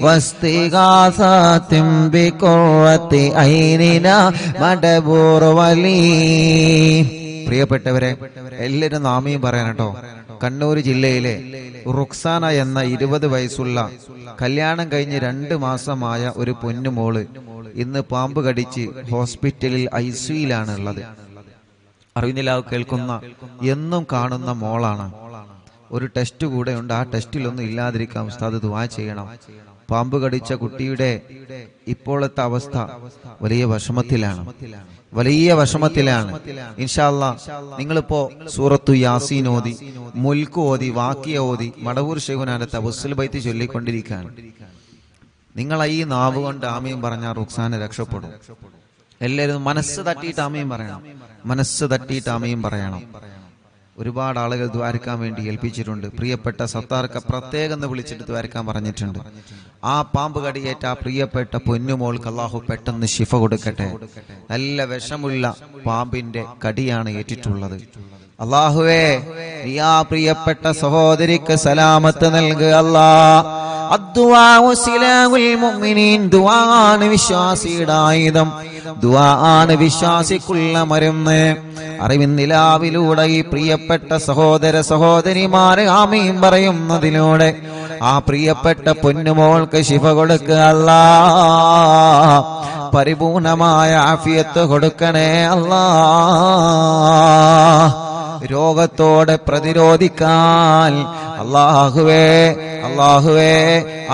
Speaker 1: واستغاثة بقرة عيننا مدبور ولي. പ്രിയപ്പെട്ടവരെ, എല്ലാവരും നാമീം പറയാൻ കേട്ടോ. കണ്ണൂർ ജില്ലയിലെ റുക്സാന എന്ന 20 വയസ്സുള്ള കല്യാണം കഴിഞ്ഞ് 2 മാസമായ ഒരു പൊന്നുമോള് ഇന്ന് പാമ്പ് കടിച്ച് ഹോസ്പിറ്റലിൽ ICUയിലാണ് ഉള്ളത്. അറിവിനിലാവ് കേൾക്കുന്ന എന്നും കാണുന്ന മോളാണ്. ഒരു ടെസ്റ്റ് കൂടെ ഉണ്ട്. ആ ടെസ്റ്റിലൊന്നും ഇല്ലാതിരിക്കാം. ഉസ്താദ് ദുആ ചെയ്യണം. പാമ്പ് കടിച്ച കുട്ടിയുടെ ഇപ്പോഴത്തെ അവസ്ഥ വലിയ വിഷമത്തിലാണ്, വലിയ വിഷമത്തിലാണ്. ഇൻഷാ അല്ലാഹ് നിങ്ങളിപ്പോ സൂറത്തു യാസീൻ ഓതി, മുൽക്ക് ഓതി, വാക്കിയ ഓതി, മടവൂർ ശൈഖുനാന്റെ തവസ്സുൽ ബൈത്ത് ചൊല്ലിക്കൊണ്ടിരിക്കുകയാണ്. നിങ്ങൾ ഈ നാവ് കൊണ്ട് ആമീൻ പറഞ്ഞാൽ റുക്സാന രക്ഷപ്പെടും. എല്ലാവരും മനസ്സ് തട്ടിയിട്ട് ആമീൻ പറയണം, മനസ്സ് തട്ടിയിട്ട് ആമീൻ പറയണം. ഒരുപാട് ആളുകൾ ദ്വാരക്കാൻ വേണ്ടി ഏൽപ്പിച്ചിട്ടുണ്ട്. പ്രിയപ്പെട്ട സത്താർക്ക് പ്രത്യേകം വിളിച്ചിട്ട് ദ്വാരക്കാൻ പറഞ്ഞിട്ടുണ്ട്. ആ പാമ്പ് കടിയേറ്റ ആ പ്രിയപ്പെട്ട പൊന്നുമോൾക്ക് അള്ളാഹു പെട്ടെന്ന് ശിഫ കൊടുക്കട്ടെ. നല്ല വിഷമുള്ള പാമ്പിന്റെ കടിയാണ് ഏറ്റിട്ടുള്ളത്. അള്ളാഹുവേ, നീ ആ പ്രിയപ്പെട്ട സഹോദരിക്ക് സലാമത്ത് നൽകുക അല്ലാഹ്. അദ്ദുആഉ സിലാഹുൽ മുഅ്മിനീൻ. ദുആണ് വിശ്വാസിയുടെ ആയുധം. ദുആണ് വിശ്വാസിക്കുള്ള മരുന്ന്. അറിവിൻ നിലാവിലൂടെ ഈ പ്രിയപ്പെട്ട സഹോദര സഹോദരിമാരെ ആമീൻ പറയുന്നതിലൂടെ ആ പ്രിയപ്പെട്ട പൊന്നുമോൾക്ക് ശിഫ കൊടുക്കുക അല്ലാഹ്. പരിപൂർണമായ ആഫിയത്ത് കൊടുക്കണേ അല്ലാഹ്. രോഗത്തോടെ പ്രതിരോധിക്കാൻ അല്ലാഹുവേ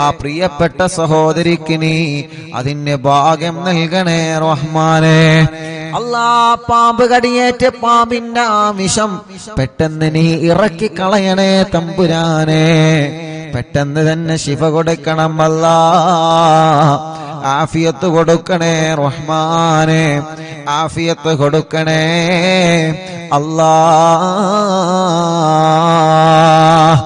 Speaker 1: ആ പ്രിയപ്പെട്ട സഹോദരിക്ക് നീ അതിന് ഭാഗ്യം നൽകണേ റഹ്മാനേ. പാമ്പ് കടിയേറ്റ പാമ്പിന്റെ ആമിഷം പെട്ടെന്ന് നീ ഇറക്കി കളയണേ തമ്പുരാനെ. പെട്ടെന്ന് തന്നെ ശിഫ കൊടുക്കണം അല്ലാഹ്. ആഫിയത്ത് കൊടുക്കണേ റഹ്മാനെ. ആഫിയത്ത് കൊടുക്കണേ അല്ലാഹ്.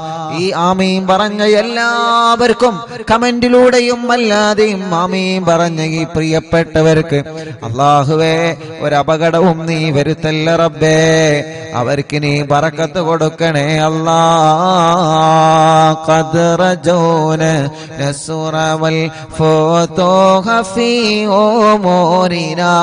Speaker 1: ഈ ആമീൻ പറഞ്ഞ എല്ലാവർക്കും കമന്റിലൂടെയും അല്ലാതെയും ആമീൻ പറഞ്ഞ ഈ പ്രിയപ്പെട്ടവർക്ക് അല്ലാഹുവേ ഒരപകടവും നീ വരുത്തല്ല റബ്ബേ. അവർക്ക് നീ ബറക്കത്ത് കൊടുക്കണേ അല്ലാഹ്. ഖദ്റജൂന നസ്റ വൽ ഫതൂഹ ഫീ ഉമൂരിനാ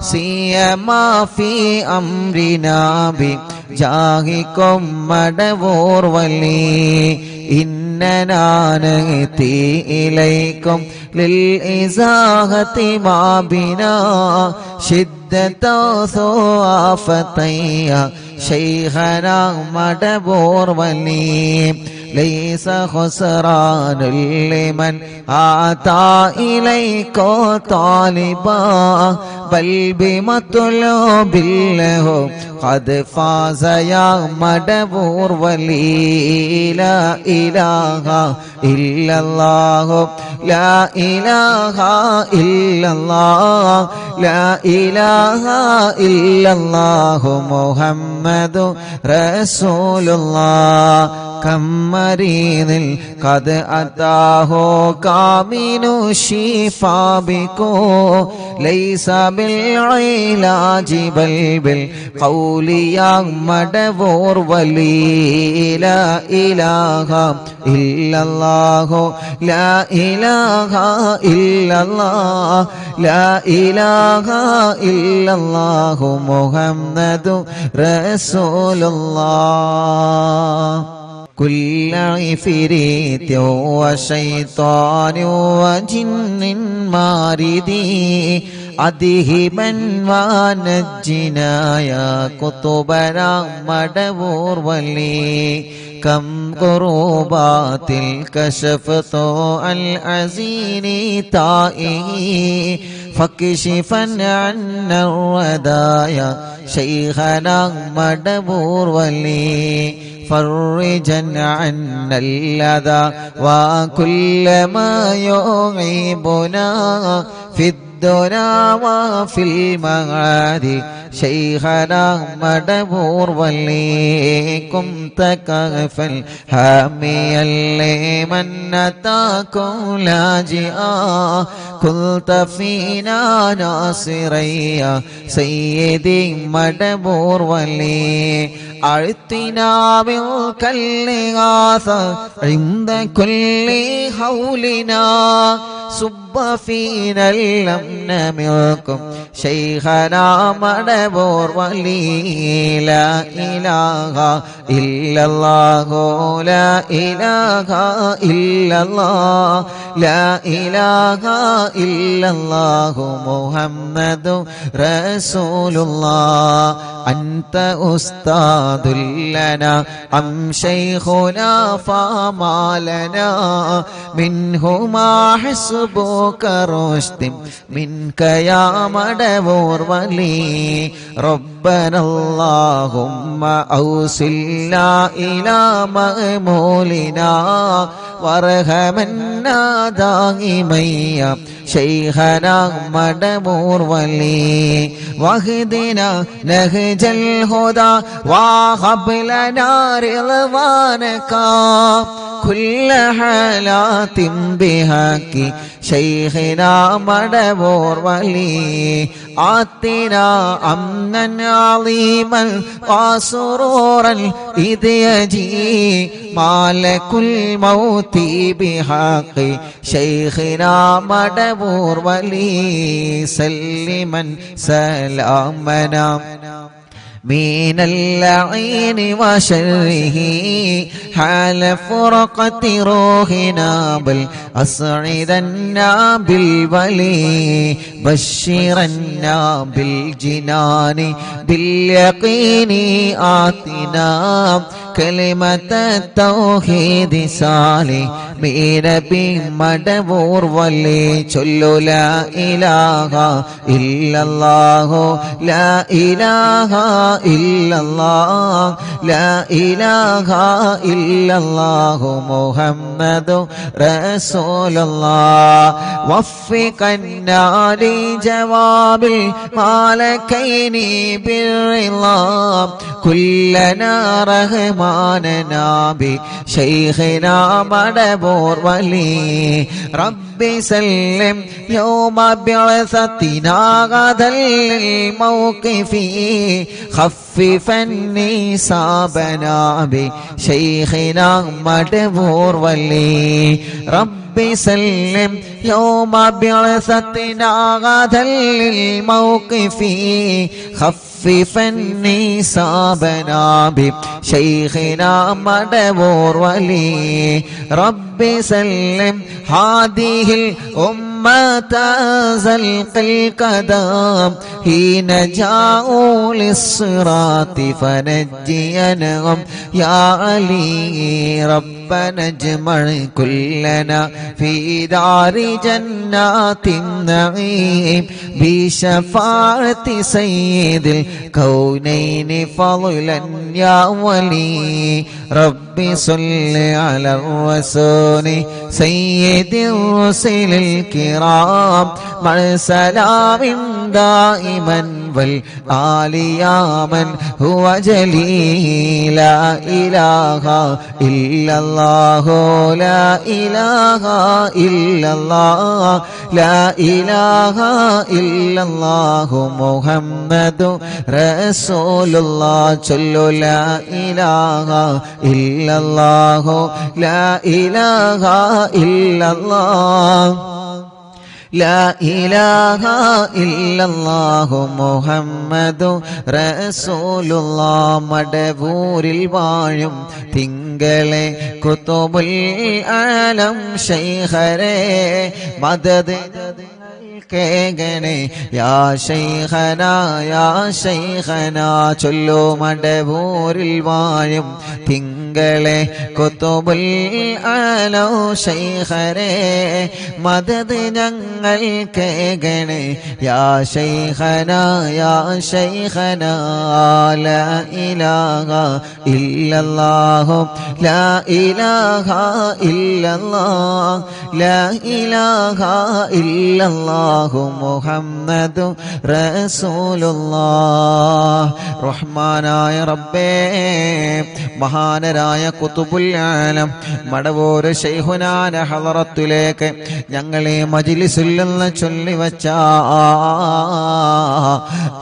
Speaker 1: സിയമാ ഫീ അംരിനാ ബി ജാഹികും മടവൂർ വലി ഇന്നനാ നഅതി ഇലൈകും ലിൽ ഇസാഹതി മാ ബിനാ ശിദ്ദത സുആഫതയ ശൈഖനാ മടവൂർ വലി ലൈസ ഖുസ്റാനുൽ ലിമൻ ആതാ ഇലൈക താലിബാ ബൽ ബിമത്ലൂബില്ലഹു ഖദ് ഫാസ യാ മടവൂർ വലി ലാ ഇലാഹ ഇല്ലല്ലാഹു ലാ ഇലാഹ ഇല്ലല്ലാഹ് ലാ ഇലാഹ ഇല്ലല്ലാഹു മുഹമ്മദു റസൂലുള്ളാഹ്. കമ്മരീനിൽ ഖദ് അതാഹു കാമിനു ശിഫാ ബികോ ലൈസ ബിൽ ഇലാജി ബൽ ബിൽ ഖൗലി യാ മടവൂർ വലി ലാ ഇലാഹ ഇല്ലല്ലാഹു ലാ ഇലാഹ ഇല്ലല്ലാഹ് ലാ ഇലാഹ ഇല്ലല്ലാഹു മുഹമ്മദു റസൂലുള്ളാഹ്. كل عفريت وشيطان وجن ماردي أذهبا ونجنا يا قطبنا مدبور ولي كم قربات الكشفت العزين تائه فكشفا عنا الردايا شيخنا مدبور ولي فرجا عنا الأذى وكل ما يعيبنا في الدنيا وفي المعاد شيخنا مدبور وليكم تكافا حاميا لمن أتاكم لاجئا كنت فينا ناصريا سيدي مدبور ولي أعطنا منك الإغاثة عند كل حولنا صب فينا الأمن منكم شيخنا مدبور ولي لا إله إلا الله لا إله إلا الله لا إله إلا الله محمد رسول الله. أنت أستاذ لنا أم شيخنا فما لنا منهما حسبك رشد منك يا مدبور ولي ربنا اللهم أوصلنا إلى مأمولنا وارحمنا دائما ശൈഖനാ മടവൂർ വലി വഹ്ദിനാ നഹ്ജൽ ഹുദാ വഹബ് ലനാ റിളവാനകാ കുല്ല ഹലാത്തിൻ ബിഹഖി ശൈഖനാ മടവൂർ വലി ആതിനാ അംനൻ അളീമൻ വസുറൂറൻ ഇദ് യജീ മാലകുൽ മൗതി ബിഹഖി ശൈഖനാ മടവൂർ വലി സല്ലിമൻ സലാമനാ من اللعين وشره حال فرقة روحنا بل أسعدنا بالولي بشرنا بالجنان باليقين آتنا كلمة التوحيد سالمين بمدبور ولي چلو لا إله إلا الله لا إله إلا الله لا إله إلا الله محمد رسول الله وفقنا لجواب المالكين بالرضا كلنا رحماننا بشيخنا مدبور ولي ربي سلم يوم بعثتنا غدا للموقف خففني صابنا بشيخنا مدبور ولي ربي سلم يوم بعثتنا غدا للموقف خففني صابنا بشيخنا مدبور ولي ربي سلم هذه الأمة زلق القدم حين جاءوا للصراط فنجينهم يا علي ربنا اجمع كلنا في دار جنات النعيم بشفاعة سيد الكونين فضلا يا ولي ربي صل على الرسول سيد الرسل الكرام مع سلام دائما والآل يا من هو جليل لا إله إلا الله لا إله إلا الله لا إله إلا الله محمد رسول الله صلوا لا إله إلا الله لا إله إلا الله لا إله إلا الله محمد رسول الله മടവൂരിൽ വാഴും തിങ്കളെ കുതുബുൽ ആലം ശൈഖരേ മദദ് കേഗണേ യാ ശൈഖനാ യാ ശൈഖനാ ചൊല്ലു മടവൂരിൽ വാഴും തിങ്കളെ കുതുബുൽ ആലം ശൈഖരേ മദദ് ഞങ്ങൾ കേഗണേ യാ ശൈഖനാ യാ ശൈഖനാ ലാ ഇലാഹ ഇല്ലല്ലാഹു ലാ ഇലാഹ ഇല്ലല്ലാഹ് ലാ ഇലാഹ ഇല്ലല്ലാഹു മുഹമ്മദു റസൂലുള്ളാഹ് റഹ്മാനായ റബ്ബേ മഹാനരായ ഖുതുബുൽ ആലം മടവൂർ ശൈഖുനാന്റെ ഹളറത്തിലേക്ക് ഞങ്ങളെ മജ്ലിസിൽ നിന്ന് ചൊല്ലിവച്ച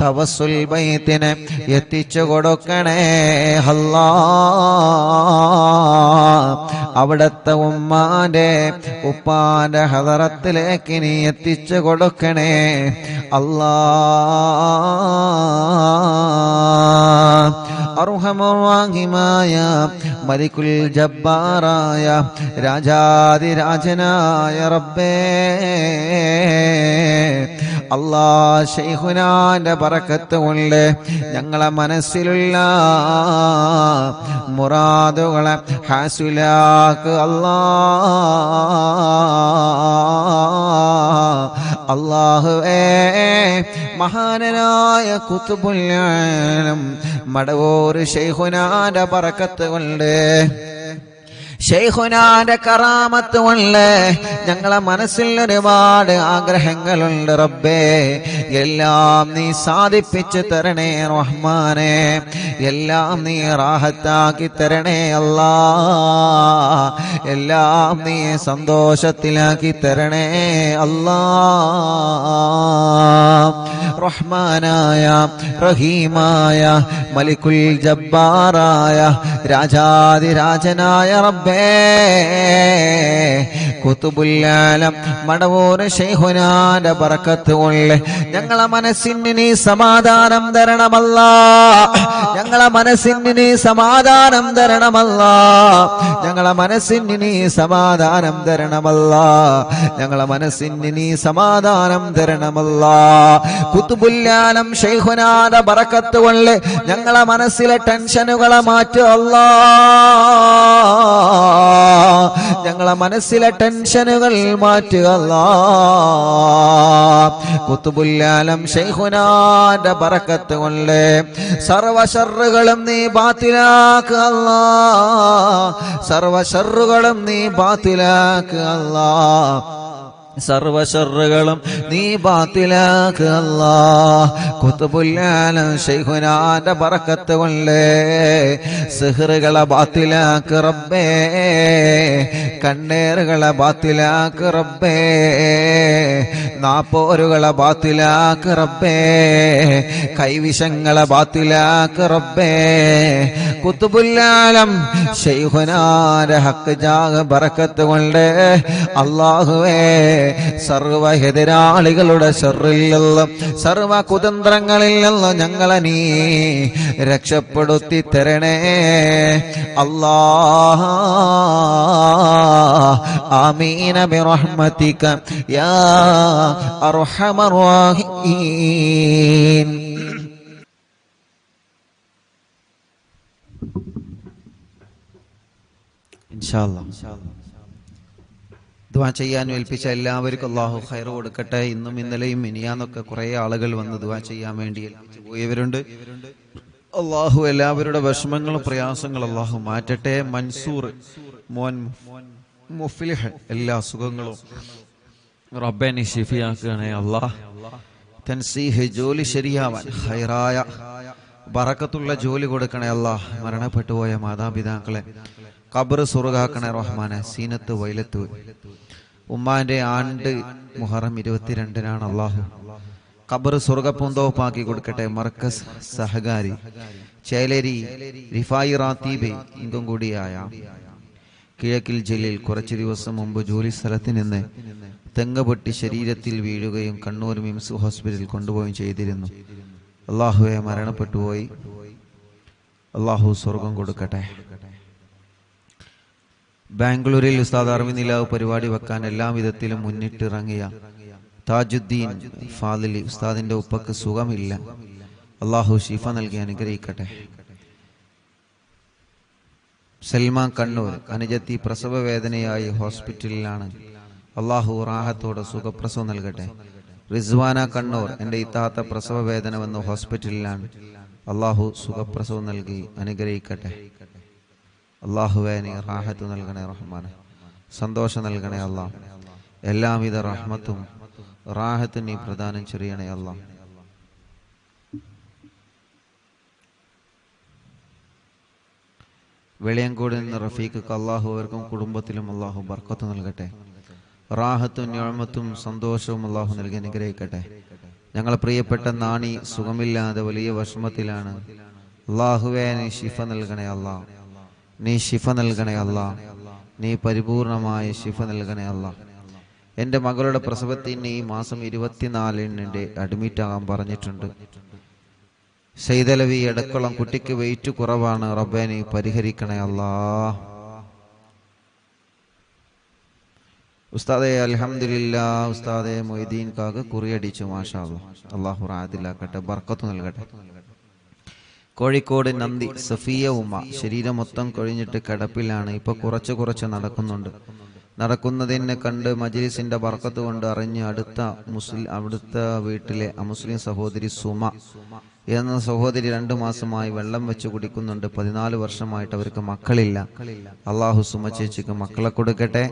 Speaker 1: തവസ്സുൽ ബൈത്തിനെ എത്തിച്ചു കൊടുക്കണേ അല്ലാഹ് അവിടത്തെ ഉമ്മാന്റെ ഉപ്പാന്റെ ഹളറത്തിലേക്ക് നീ എത്തിച്ചു കൊടുക്കണേ അല്ലാഹ് അർഹമുർറഹീമായ മലിക്കുൽ ജബ്ബാറായ രാജാതിരാജനായ റബ്ബേ അല്ലാഹ് ശൈഖുനാന്റെ ബറക്കത്ത് കൊണ്ട് ഞങ്ങളെ മനസ്സിലുള്ള മുറാദുകളെ ഹാസിലാക്ക് അല്ലാഹുവേ മഹാനനായ ഖുതുബുൽ ആലം മടവൂർ ശൈഖുനാന്റെ ബറക്കത്ത് കൊണ്ട് ശൈഖുനാന്റെ കറാമത്ത് കൊണ്ട് ഞങ്ങളെ മനസ്സിൽ ഒരുപാട് ആഗ്രഹങ്ങളുണ്ട് റബ്ബേ. എല്ലാം നീ സാധിപ്പിച്ചു തരണേ റഹ്മാനെ. എല്ലാം നീ റാഹത്താക്കി തരണേ അല്ലാ. എല്ലാം നീ സന്തോഷത്തിലാക്കി തരണേ അല്ലാ. റഹ്മാനായ റഹീമായ മലിക്കുൽ ജബ്ബാറായ രാജാതിരാജനായ റബ്ബേ, ഖുതുബുൽ ആലം മടവൂർ ശൈഖുനാന്റെ ബറക്കത്ത് കൊണ്ട് ഞങ്ങളെ മനസ്സിന് നീ സമാധാനം തരണമല്ലാ. ഞങ്ങളെ മനസ്സിന് നീ സമാധാനം തരണമല്ലാ. ഞങ്ങളെ മനസ്സിന് നീ സമാധാനം തരണമല്ലാ. ഞങ്ങളെ മനസ്സിന് നീ സമാധാനം തരണമല്ലാ. ഖുതുബുൽ ആലം ശൈഖുനാന്റെ ബറക്കത്ത് കൊണ്ട് ഞങ്ങളെ മനസ്സിലെ ടെൻഷനുകളെ മാറ്റുക അല്ലാ. ഞങ്ങളെ മനസ്സിലെ ടെൻഷനുകൾ മാറ്റുക അല്ലാ. ഖുതുബുൽ ആലം ശൈഖുനാന്റെ ബറക്കത്ത് കൊണ്ട് സർവ്വ ശർറുകളും നീ ബാത്തിലാക്കുക അല്ലാ. സർവ്വ ശർറുകളും നീ ബാത്തിലാക്കുക അല്ലാ. സർവ്വ ശർറുകളും നീ ബാത്തിലാക്കുക അല്ലാ. ഖുതുബുൽ ആലം ശൈഖുനാന്റെ ബറക്കത്ത് കൊണ്ട് സിഹ്റുകളെ ബാത്തിലാക്കുക റബ്ബേ. കണ്ണേറുകളെ ബാത്തിലാക്കുക റബ്ബേ. നാപ്പോരുകളെ ബാത്തിലാക്കുക റബ്ബേ. കൈവിഷങ്ങളെ ബാത്തിലാക്കുക റബ്ബേ. ഖുതുബുൽ ആലം ശൈഖുനാന്റെ ഹക്ക് ജാഗ് ബറക്കത്ത് കൊണ്ട് അല്ലാഹുവേ, സർവ എതിരാളികളുടെ ശർറിൽ നിന്നും സർവ കുതന്ത്രങ്ങളിൽ നിന്നും ഞങ്ങളെ നീ രക്ഷപ്പെടുത്തി തരണേ അല്ലാഹ്. ആമീന ബിറഹ്മതിക യാ അർഹമർ റഹീം. ഇൻഷാ അല്ലാഹ് ദുആ ചെയ്യാൻ ഏൽപ്പിച്ച എല്ലാവർക്കും അല്ലാഹു ഖൈർ കൊടുക്കട്ടെ. ഇന്നും ഇന്നലെയും മിനിയാന്നൊക്കെ കുറേ ആളുകൾ വന്ന് ദുആ ചെയ്യാൻ വേണ്ടി ഏൽപ്പിച്ചു പോയവരുണ്ട്. അല്ലാഹു എല്ലാവരുടെ വിഷമങ്ങളും പ്രയാസങ്ങളും അല്ലാഹു മാറ്റട്ടെ. മൻസൂർ മോൻ മുഫ്ലിഹ് എല്ലാ സുഖങ്ങളും റബ്ബേ നീ ശിഫിയാക്കണേ അല്ലാഹ്. തൻസീഹ് ജോലി ശരിയാവാൻ ഖൈറായ ബറക്കത്തുള്ള ജോലി കൊടുക്കണേ അല്ലാഹ്. മരണപ്പെട്ടു പോയ മാതാപിതാക്കളെ ഖബർ സുർഗാക്കണേ റഹ്മാനെ. സീനത്ത് വൈലത്ത് ഉമ്മാന്റെ ആണ്ട് മുഹറം 22-നാണ്. അല്ലാഹു ഖബർ സ്വർഗപ്പൂന്തോപ്പാക്കി കൊടുക്കട്ടെ. മർക്കസ് സഹകാരി ചേലേരി റിഫായി റാത്തീബ് ഇങ്കും കൂടിയായ കിഴക്കിൽ ജില്ലയിൽ കുറച്ചു ദിവസം മുമ്പ് ജോലി സ്ഥലത്ത് നിന്ന് തെങ്ങ് പൊട്ടി ശരീരത്തിൽ വീഴുകയും കണ്ണൂർ മിംസ് ഹോസ്പിറ്റലിൽ കൊണ്ടുപോവുകയും ചെയ്തിരുന്നു. അല്ലാഹുവെ മരണപ്പെട്ടുപോയി. അല്ലാഹു സ്വർഗം കൊടുക്കട്ടെ. ബാംഗ്ലൂരിൽ ഉസ്താദ് അർവി നിലാവ് പരിപാടി വെക്കാൻ എല്ലാ വിധത്തിലും മുന്നിട്ടിറങ്ങിയ താജുദ്ദീൻ ഫാദിലി ഉസ്താദിന്റെ ഉപ്പക്ക് സുഖമില്ല. അല്ലാഹു ശിഫ നൽകി അനുഗ്രഹിക്കട്ടെ. സൽമാൻ കണ്ണൂർ അനുജത്തി പ്രസവ വേദനയായി ഹോസ്പിറ്റലിലാണ്. അല്ലാഹു റാഹത്തോടെ സുഖപ്രസവം നൽകട്ടെ. റിസ്വാന കണ്ണൂർ എൻ്റെ ഇത്താത്ത പ്രസവ വേദന വന്ന് ഹോസ്പിറ്റലിലാണ്. അല്ലാഹു സുഖപ്രസവം നൽകി അനുഗ്രഹിക്കട്ടെ. അല്ലാഹുവേ നീ റാഹത്ത് നൽകണേ റഹ്മാനെ. സന്തോഷം നൽകണേ അല്ലാഹ്. എല്ലാവിധ റഹ്മത്തും റാഹത്തും നീ പ്രദാനം ചെയ്യണേ അല്ലാഹ്. വെളിയങ്കോട് നിന്ന് റഫീഖ് അല്ലാഹു അവർക്കും കുടുംബത്തിലും അല്ലാഹു ബർക്കത്ത് നൽകട്ടെ. റാഹത്തും നിഅമത്തും സന്തോഷവും അല്ലാഹു നൽകി അനുഗ്രഹിക്കട്ടെ. ഞങ്ങളെ പ്രിയപ്പെട്ട നാണി സുഖമില്ലാതെ വലിയ വിഷമത്തിലാണ്. അല്ലാഹുവേ നീ ശിഫ നൽകണേ അല്ലാഹ്. നീ ശിഫ നൽകണേ അല്ലാഹ്. നീ പരിപൂർണമായ ശിഫ നൽകണേ അല്ലാഹ്. എൻ്റെ മകളുടെ പ്രസവത്തിന് ഈ മാസം 24-ന് അഡ്മിറ്റ് ആകാൻ പറഞ്ഞിട്ടുണ്ട്. സൈദലവി എടക്കുളം കുട്ടിക്ക് വെയിറ്റ് കുറവാണ്. റബ്ബേ നീ പരിഹരിക്കണേ അല്ലാഹ്. ഉസ്താദെ അൽഹംദുലില്ലാഹ് ഉസ്താദെ മൊയ്തീൻ കാക്ക് കുറിയടിച്ചു മാഷാ അല്ലാഹ്. അല്ലാഹു റാഹത്തിലാക്കട്ടെ, ബർക്കത്ത് നൽകട്ടെ. കോഴിക്കോട് നന്ദി സഫിയ ഉമ്മ ശരീരം മൊത്തം കൊഴിഞ്ഞിട്ട് കിടപ്പിലാണ്. ഇപ്പൊ കുറച്ച് നടക്കുന്നുണ്ട്. നടക്കുന്നതിനെ കണ്ട് മജ്ലിസിന്റെ ബർക്കത്ത് കൊണ്ട് അറിഞ്ഞ് അടുത്ത വീട്ടിലെ അമുസ്ലിം സഹോദരി സുമ എന്ന സഹോദരി 2 മാസമായി വെള്ളം വെച്ച് കുടിക്കുന്നുണ്ട്. 14 വർഷമായിട്ട് അവർക്ക് മക്കളില്ല. അള്ളാഹു സുമ ചേച്ചിക്ക് മക്കളെ കൊടുക്കട്ടെ.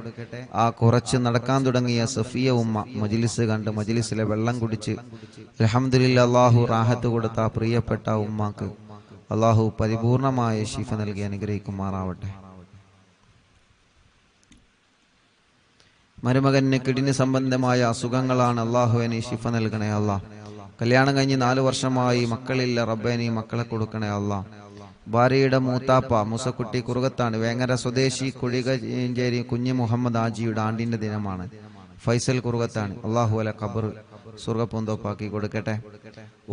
Speaker 1: ആ കുറച്ച് നടക്കാൻ തുടങ്ങിയ സഫിയ ഉമ്മ മജ്ലിസ് കണ്ട് മജ്ലിസിലെ വെള്ളം കുടിച്ച് അൽഹംദുലില്ലാഹ് അള്ളാഹു റാഹത്ത് കൊടുത്ത ആ പ്രിയപ്പെട്ട ഉമ്മാക്ക് അള്ളാഹു പരിപൂർണമായ ശിഫ നൽകി അനുഗ്രഹിക്കുമാറാവട്ടെ. മരുമകന് കിഡ്നി സംബന്ധമായ അസുഖങ്ങളാണ്. അള്ളാഹുവിനെ ശിഫ നൽകണേ അല്ലാ. കല്യാണം കഴിഞ്ഞ് 4 വർഷമായി മക്കളില്ല. റബ്ബേനി മക്കളെ കൊടുക്കണേ അല്ലാ. ഭാര്യയുടെ മൂത്താപ്പ മുസക്കുട്ടി കുറുകത്താണ്. വേങ്ങര സ്വദേശി കുഴികഞ്ചേരി കുഞ്ഞ് മുഹമ്മദ് ആജിയുടെ ആണ്ടിന്റെ ദിനമാണ്. ഫൈസൽ കുറുകത്താണ്. അള്ളാഹു അല ഖബർ സ്വർഗ്ഗപൂന്തോപ്പാക്കി കൊടുക്കട്ടെ.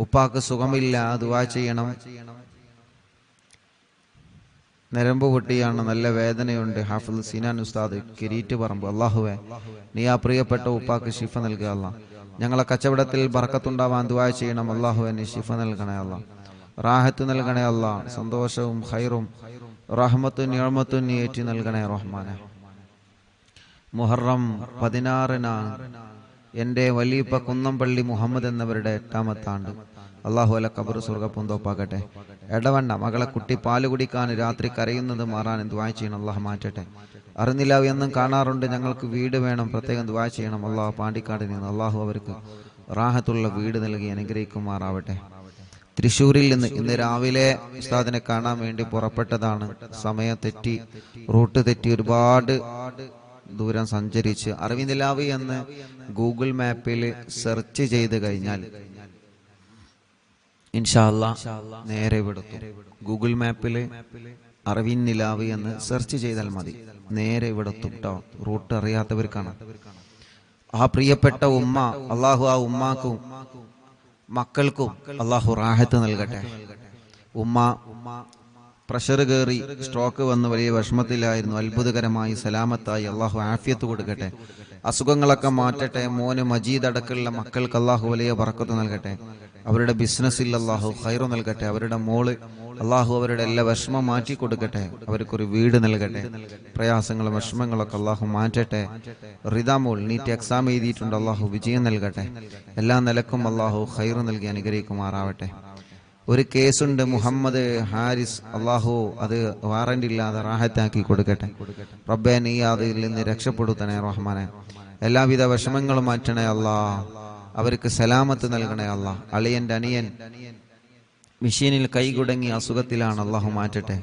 Speaker 1: ഉപ്പാക്ക് സുഖമില്ല, ദുആ ചെയ്യണം. നരമ്പ് പൊട്ടിയാണ്, നല്ല വേദനയുണ്ട്. ഹാഫിൾ സിനാൻ ഉസ്താദ് കിരീറ്റ് പറമ്പ്. അള്ളാഹുവേ നീ ആ പ്രിയപ്പെട്ട ഉപ്പാക്ക് ശിഫ നൽകുക അല്ലാ. ഞങ്ങളെ കച്ചവടത്തിൽ ബർക്കത്തുണ്ടാവാൻ ദുആ ചെയ്യണം. അള്ളാഹുവേ നീ ശിഫ നൽകണേ അല്ലാ. റാഹത്ത് നൽകണേ അല്ലാ. സന്തോഷവും ഖൈറും റഹ്മത്തും നിഅമത്തും നീ ഏറ്റി നൽകണേ റഹ്മാനെ. മുഹറം 16-നാണ് എൻ്റെ വലിയപ്പ കുന്നംപള്ളി മുഹമ്മദ് എന്നവരുടെ 8ാമത്തെ ആണ്ട്. അള്ളാഹു അല ഖബർ സ്വർഗ്ഗപൂന്തോപ്പാക്കട്ടെ. എടവണ്ണ മകളെ കുട്ടി പാല് കുടിക്കാൻ രാത്രി കരയുന്നത് മാറാൻ ദുആ ചെയ്യണം. അള്ളാഹ് മാറ്റട്ടെ. അറിഞ്ഞില്ല എന്നും കാണാറുണ്ട്. ഞങ്ങൾക്ക് വീട് വേണം, പ്രത്യേകം ദുആ ചെയ്യണം. അള്ളാഹു പാണ്ടിക്കാട് നിന്ന് അള്ളാഹു അവർക്ക് റാഹത്തുള്ള വീട് നൽകി അനുഗ്രഹിക്കുമാറാവട്ടെ. തൃശ്ശൂരിൽ നിന്ന് ഇന്ന് രാവിലെ ഉസ്താദിനെ കാണാൻ വേണ്ടി പുറപ്പെട്ടതാണ്. സമയം തെറ്റി, റൂട്ട് തെറ്റി, ഒരുപാട് ദൂരം സഞ്ചരിച്ച് അറിവിന്ദിലാവ് എന്ന് ഗൂഗിൾ മാപ്പിൽ സെർച്ച് ചെയ്ത് കഴിഞ്ഞാൽ ഇൻഷാ അല്ലാഹ് നേരെ ഇവിടെത്തും. ഗൂഗിൾ മാപ്പിൽ അറിവിൻ നിലാവ് എന്ന് സെർച്ച് ചെയ്താൽ മതി, നേരെ ഇവിടെത്തും കേട്ടോ. റൂട്ട് അറിയാത്തവർക്കാണ്. ആ പ്രിയപ്പെട്ട ഉമ്മ അള്ളാഹു ആ ഉമ്മാക്കും മക്കൾക്കും അള്ളാഹു റാഹത്ത് നൽകട്ടെ. ഉമ്മ പ്രഷർ കയറി സ്ട്രോക്ക് വന്ന് വലിയ വിഷമത്തിലായിരുന്നു. അത്ഭുതകരമായി സലാമത്തായി അള്ളാഹു ആഫിയത്ത് കൊടുക്കട്ടെ. അസുഖങ്ങളൊക്കെ മാറ്റട്ടെ. മോന് മജീദ് അടക്കമുള്ള മക്കൾക്ക് അള്ളാഹു വലിയ ബർക്കത്ത് നൽകട്ടെ. അവരുടെ ബിസിനസ്സിൽ അള്ളാഹു ഖൈറ് നൽകട്ടെ. അവരുടെ മോള് അള്ളാഹു അവരുടെ എല്ലാ വിഷമം മാറ്റി കൊടുക്കട്ടെ. അവർക്കൊരു വീട് നൽകട്ടെ. പ്രയാസങ്ങളും വിഷമങ്ങളൊക്കെ അള്ളാഹു മാറ്റട്ടെ. റിദാമോൾ നീറ്റ് എക്സാം എഴുതിയിട്ടുണ്ട്. അള്ളാഹു വിജയം നൽകട്ടെ. എല്ലാ നിലക്കും അള്ളാഹു ഖൈറ് നൽകി അനുഗ്രഹിക്കുമാറാവട്ടെ. ഒരു കേസുണ്ട്, മുഹമ്മദ് ഹാരിസ്. അള്ളാഹു അത് വാറന്റ് ഇല്ലാതെ റാഹത്താക്കി കൊടുക്കട്ടെ. റബ്ബേ നീ അതിൽ നിന്ന് രക്ഷപ്പെടുത്തണേ റഹ്മാനെ. എല്ലാവിധ വിഷമങ്ങളും മാറ്റണേ അല്ലാ. അവർക്ക് സലാമത്ത് നൽകണേ അല്ലാ. അളിയന്റെ അനിയൻ മെഷീനിൽ കൈകുടങ്ങി അസുഖത്തിലാണ്. അള്ളാഹു മാറ്റട്ടെ.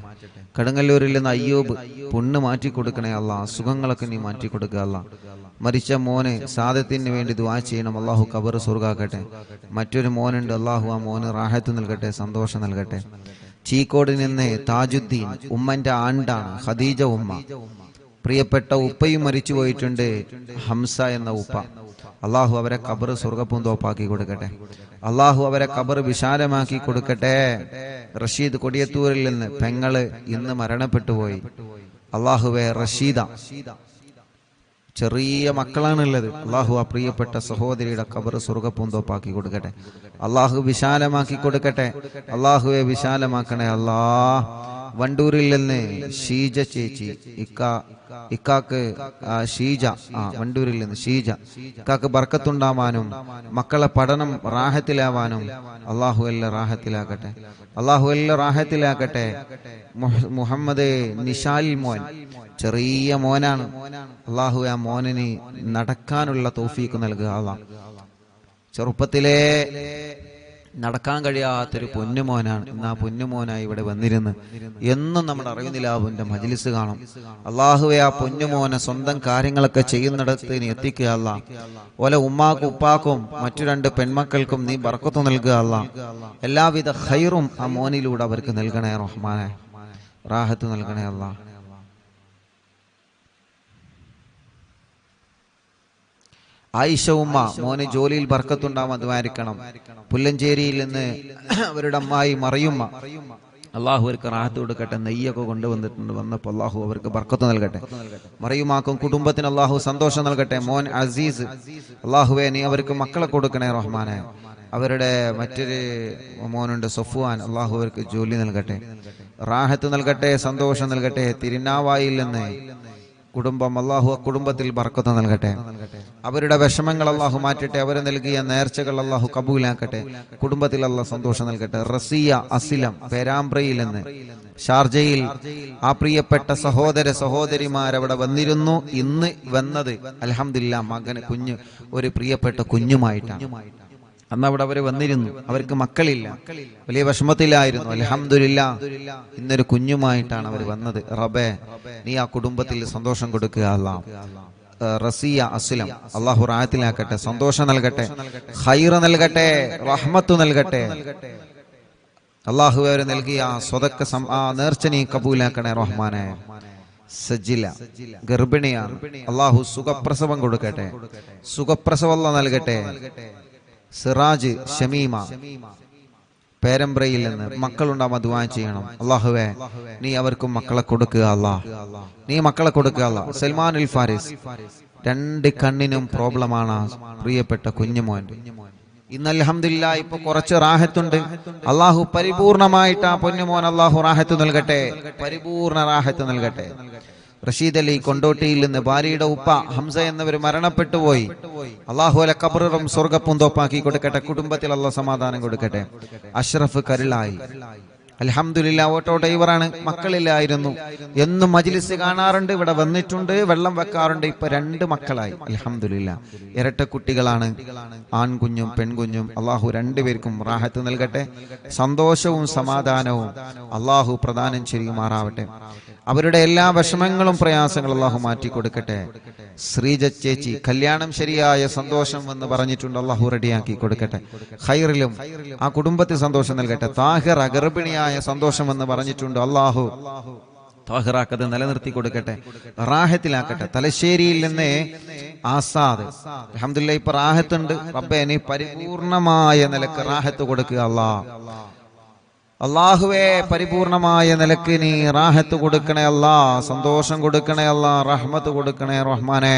Speaker 1: കടുങ്ങല്ലൂരിൽ നിന്ന് അയ്യൂബ് പുണ്ണ് മാറ്റി കൊടുക്കണേ അല്ലാ. അസുഖങ്ങളൊക്കെ നീ മാറ്റി കൊടുക്കുക അല്ലാ. മരിച്ച മോന് സാദത്തിന് വേണ്ടി ദുആ ചെയ്യണം. അള്ളാഹു ഖബർ സ്വർഗ്ഗാക്കട്ടെ. മറ്റൊരു മോനുണ്ട്. അള്ളാഹു ആ മോന് റാഹത്ത് നൽകട്ടെ, സന്തോഷം നൽകട്ടെ. ചീക്കോട് നിന്ന് താജുദ്ദീൻ ഉമ്മന്റെ ആണ്ടാണ്. ഖദീജ ഉമ്മ. പ്രിയപ്പെട്ട ഉപ്പയും മരിച്ചു പോയിട്ടുണ്ട്, ഹംസ എന്ന ഉപ്പ. അള്ളാഹു അവരെ ഖബർ സ്വർഗ്ഗപൂന്തോപ്പാക്കി കൊടുക്കട്ടെ. അള്ളാഹു അവരെ ഖബർ വിശാലമാക്കി കൊടുക്കട്ടെ. റഷീദ് കൊടിയത്തൂരിൽ നിന്ന് പെങ്ങള് ഇന്ന് മരണപ്പെട്ടു പോയി. അള്ളാഹുവെ റഷീദ ചെറിയ മക്കളാണുള്ളത്. അള്ളാഹു ആ പ്രിയപ്പെട്ട സഹോദരിയുടെ ഖബർ സ്വർഗ്ഗപൂന്തോപ്പാക്കി കൊടുക്കട്ടെ. അള്ളാഹു വിശാലമാക്കി കൊടുക്കട്ടെ. അള്ളാഹുവെ വിശാലമാക്കണേ അല്ലാ. വണ്ടൂരിൽ നിന്ന് ഷീജ ചേച്ചി, ഇക്കാക്ക് ഷീജ, വണ്ടൂരിൽ നിന്ന് ഷീജ. ഇക്കാക്ക് ബർക്കത്തുണ്ടാവാനും മക്കളെ പഠനം റാഹത്തിലാവാനും അള്ളാഹു എല്ലാം റാഹത്തിലാക്കട്ടെ. അള്ളാഹു എല്ലാം റാഹത്തിലാക്കട്ടെ. മുഹമ്മദ് നിഷാൽ മോൻ ചെറിയ മോനാണ്. അള്ളാഹു ആ മോനിന് നടക്കാനുള്ള തൗഫീഖ് നൽകുക അല്ലാഹ്. ചെറുപ്പത്തിലേ നടക്കാൻ കഴിയാത്തൊരു പൊന്നുമോനാണ്. ഇന്ന് ആ പൊന്നുമോനായി ഇവിടെ വന്നിരുന്ന് എന്നും നമ്മുടെ അറിവിന്ദിലാവിന്റെ മജ്ലിസ് കാണും. അള്ളാഹുവെ ആ പൊന്നുമോനെ സ്വന്തം കാര്യങ്ങളൊക്കെ ചെയ്യുന്നിടത്ത് നീ എത്തിക്കുക അല്ലാഹ്. ഓലെ ഉമ്മാക്കും ഉപ്പാക്കും മറ്റു 2 പെൺമക്കൾക്കും നീ ബർക്കത്ത് നൽകുക അല്ലാഹ്. എല്ലാവിധ ഖൈറും ആ മോനിലൂടെ അവർക്ക് നൽകണേ റഹ്മാനെ. റാഹത്ത് നൽകണേ അല്ലാഹ്. ആയിഷ ഉമ്മ മോന് ജോലിയിൽ ബർക്കത്തുണ്ടാവാൻ ദ്വാരിക്കണം. പുല്ലഞ്ചേരിയിൽ നിന്ന് അവരുടെ അമ്മായി മറിയുമ്മ, അള്ളാഹു അവർക്ക് റാഹത്ത് കൊടുക്കട്ടെ. നെയ്യൊക്കെ കൊണ്ടുവന്നിട്ടുണ്ട്. വന്നപ്പോൾ അള്ളാഹു അവർക്ക് ബർക്കത്ത് നൽകട്ടെ. മറിയുമാക്കും കുടുംബത്തിന് അള്ളാഹു സന്തോഷം നൽകട്ടെ. മോൻ അസീസ്, അള്ളാഹുവെ നീ അവർക്ക് മക്കളെ കൊടുക്കണേ റഹ്മാനെ. അവരുടെ മറ്റൊരു മോനുണ്ട് സഫ്വാൻ, അള്ളാഹു അവർക്ക് ജോലി നൽകട്ടെ, റാഹത്ത് നൽകട്ടെ, സന്തോഷം നൽകട്ടെ. തിരുനാവായിൽ നിന്ന് കുടുംബം അള്ളാഹു ആ കുടുംബത്തിൽ ബർക്കത്ത് നൽകട്ടെ. അവരുടെ വിഷമങ്ങൾ അള്ളാഹു മാറ്റട്ടെ. അവർ നൽകിയ നേർച്ചകൾ അള്ളാഹു കബൂലാക്കട്ടെ. കുടുംബത്തിൽ അള്ളാഹു സന്തോഷം നൽകട്ടെ. റസിയ അസിലം പേരാമ്പ്രയിൽ നിന്ന് ഷാർജയിൽ ആ പ്രിയപ്പെട്ട സഹോദരിമാരവിടെ വന്നിരുന്നു. ഇന്ന് വന്നത് അൽഹംദുലില്ലാ മകന് ഒരു പ്രിയപ്പെട്ട കുഞ്ഞുമായിട്ടാണ്. അന്ന് അവിടെ അവർ വന്നിരുന്നു. അവർക്ക് മക്കളില്ല, വലിയ വിഷമത്തിലായിരുന്നു. അൽഹംദുലില്ലാ ഇന്നൊരു കുഞ്ഞുമായിട്ടാണ് അവർ വന്നത്. റബ്ബേ നീ ആ കുടുംബത്തിൽ സന്തോഷം കൊടുക്കുക. അല്ലാഹ് റസിയ അസ്ലം അള്ളാഹു റാഹത്തിലാക്കട്ടെ, സന്തോഷം നൽകട്ടെ, ഖൈർ നൽകട്ടെ, റഹ്മത്ത് നൽകട്ടെ. അള്ളാഹു അവർ നൽകിയ സ്വതക്ക നേർച്ച നീ കബൂലാക്കണേ റഹ്മാനെ. സജില ഗർഭിണിയാണ്, അള്ളാഹു സുഖപ്രസവം കൊടുക്കട്ടെ, സുഖപ്രസവം നൽകട്ടെ. സിറാജ് ഷമീമ പേരമ്പ്രയിൽ നിന്ന് മക്കളുണ്ടാകുമ്പോൾ ദുആ ചെയ്യണം. അള്ളാഹുവേ നീ അവർക്കും മക്കളെ കൊടുക്കുക. അല്ലാഹ് നീ മക്കളെ കൊടുക്കുക. അല്ലാഹ് സൽമാനുൽ ഫാരിസ് 2 കണ്ണിനും പ്രോബ്ലമാണ് പ്രിയപ്പെട്ട കുഞ്ഞുമോൻ. ഇന്ന് അൽഹംദുലില്ലാ ഇപ്പൊ കുറച്ച് റാഹത്തുണ്ട്. അള്ളാഹു പരിപൂർണമായിട്ട് ആ പൊന്നുമോൻ അള്ളാഹു റാഹത്ത് നൽകട്ടെ, പരിപൂർണ റാഹത്ത് നൽകട്ടെ. റഷീദ് അലി കൊണ്ടോട്ടിയിൽ നിന്ന് ഭാര്യയുടെ ഉപ്പ ഹംസ എന്നിവർ മരണപ്പെട്ടു പോയി. അള്ളാഹു അല ഖബറും സ്വർഗ്ഗപ്പും തോപ്പാക്കി കൊടുക്കട്ടെ. കുടുംബത്തിൽ അള്ളാഹു സമാധാനം കൊടുക്കട്ടെ. അഷ്റഫ് കരുളായി അൽഹംദുലില്ലാ ഓട്ടോ ഡ്രൈവറാണ്, മക്കളില്ലായിരുന്നു. എന്നും മജ്ലിസ് കാണാറുണ്ട്, ഇവിടെ വന്നിട്ടുണ്ട്, വെള്ളം വെക്കാറുണ്ട്. ഇപ്പൊ 2 മക്കളായി അൽഹംദുലില്ലാ. ഇരട്ട കുട്ടികളാണ്, ആൺകുഞ്ഞും പെൺകുഞ്ഞും. അള്ളാഹു 2 പേർക്കും റാഹത്ത് നൽകട്ടെ, സന്തോഷവും സമാധാനവും അള്ളാഹു പ്രദാനം ചെയ്യുമാറാവട്ടെ. അവരുടെ എല്ലാ വിഷമങ്ങളും പ്രയാസങ്ങളും അള്ളാഹു മാറ്റി കൊടുക്കട്ടെ. ശ്രീജ ചേച്ചി കല്യാണം ശരിയായ സന്തോഷം എന്ന് പറഞ്ഞിട്ടുണ്ട്, അള്ളാഹു റെഡിയാക്കി കൊടുക്കട്ടെ. ഖൈറിലും ആ കുടുംബത്തിൽ സന്തോഷം നൽകട്ടെ. താഹിറ ഗർഭിണിയായ സന്തോഷം എന്ന് പറഞ്ഞിട്ടുണ്ട്, അള്ളാഹു താഹിറാക്കത് നിലനിർത്തി കൊടുക്കട്ടെ, റാഹത്തിലാക്കട്ടെ. തലശ്ശേരിയിൽ നിന്ന് ആസാദ് അൽഹംദുലില്ലാ ഇപ്പൊ റാഹത്തുണ്ട്. റബ്ബേ നീ പരിപൂർണമായ നിലക്ക് റാഹത്ത് കൊടുക്കുക. അള്ളാഹുവേ പരിപൂർണമായ നിലക്ക് നീ റാഹത്ത് കൊടുക്കണേ അല്ലാ, സന്തോഷം കൊടുക്കണേ അല്ലാ, റഹ്മത്ത് കൊടുക്കണേ റഹ്മാനെ.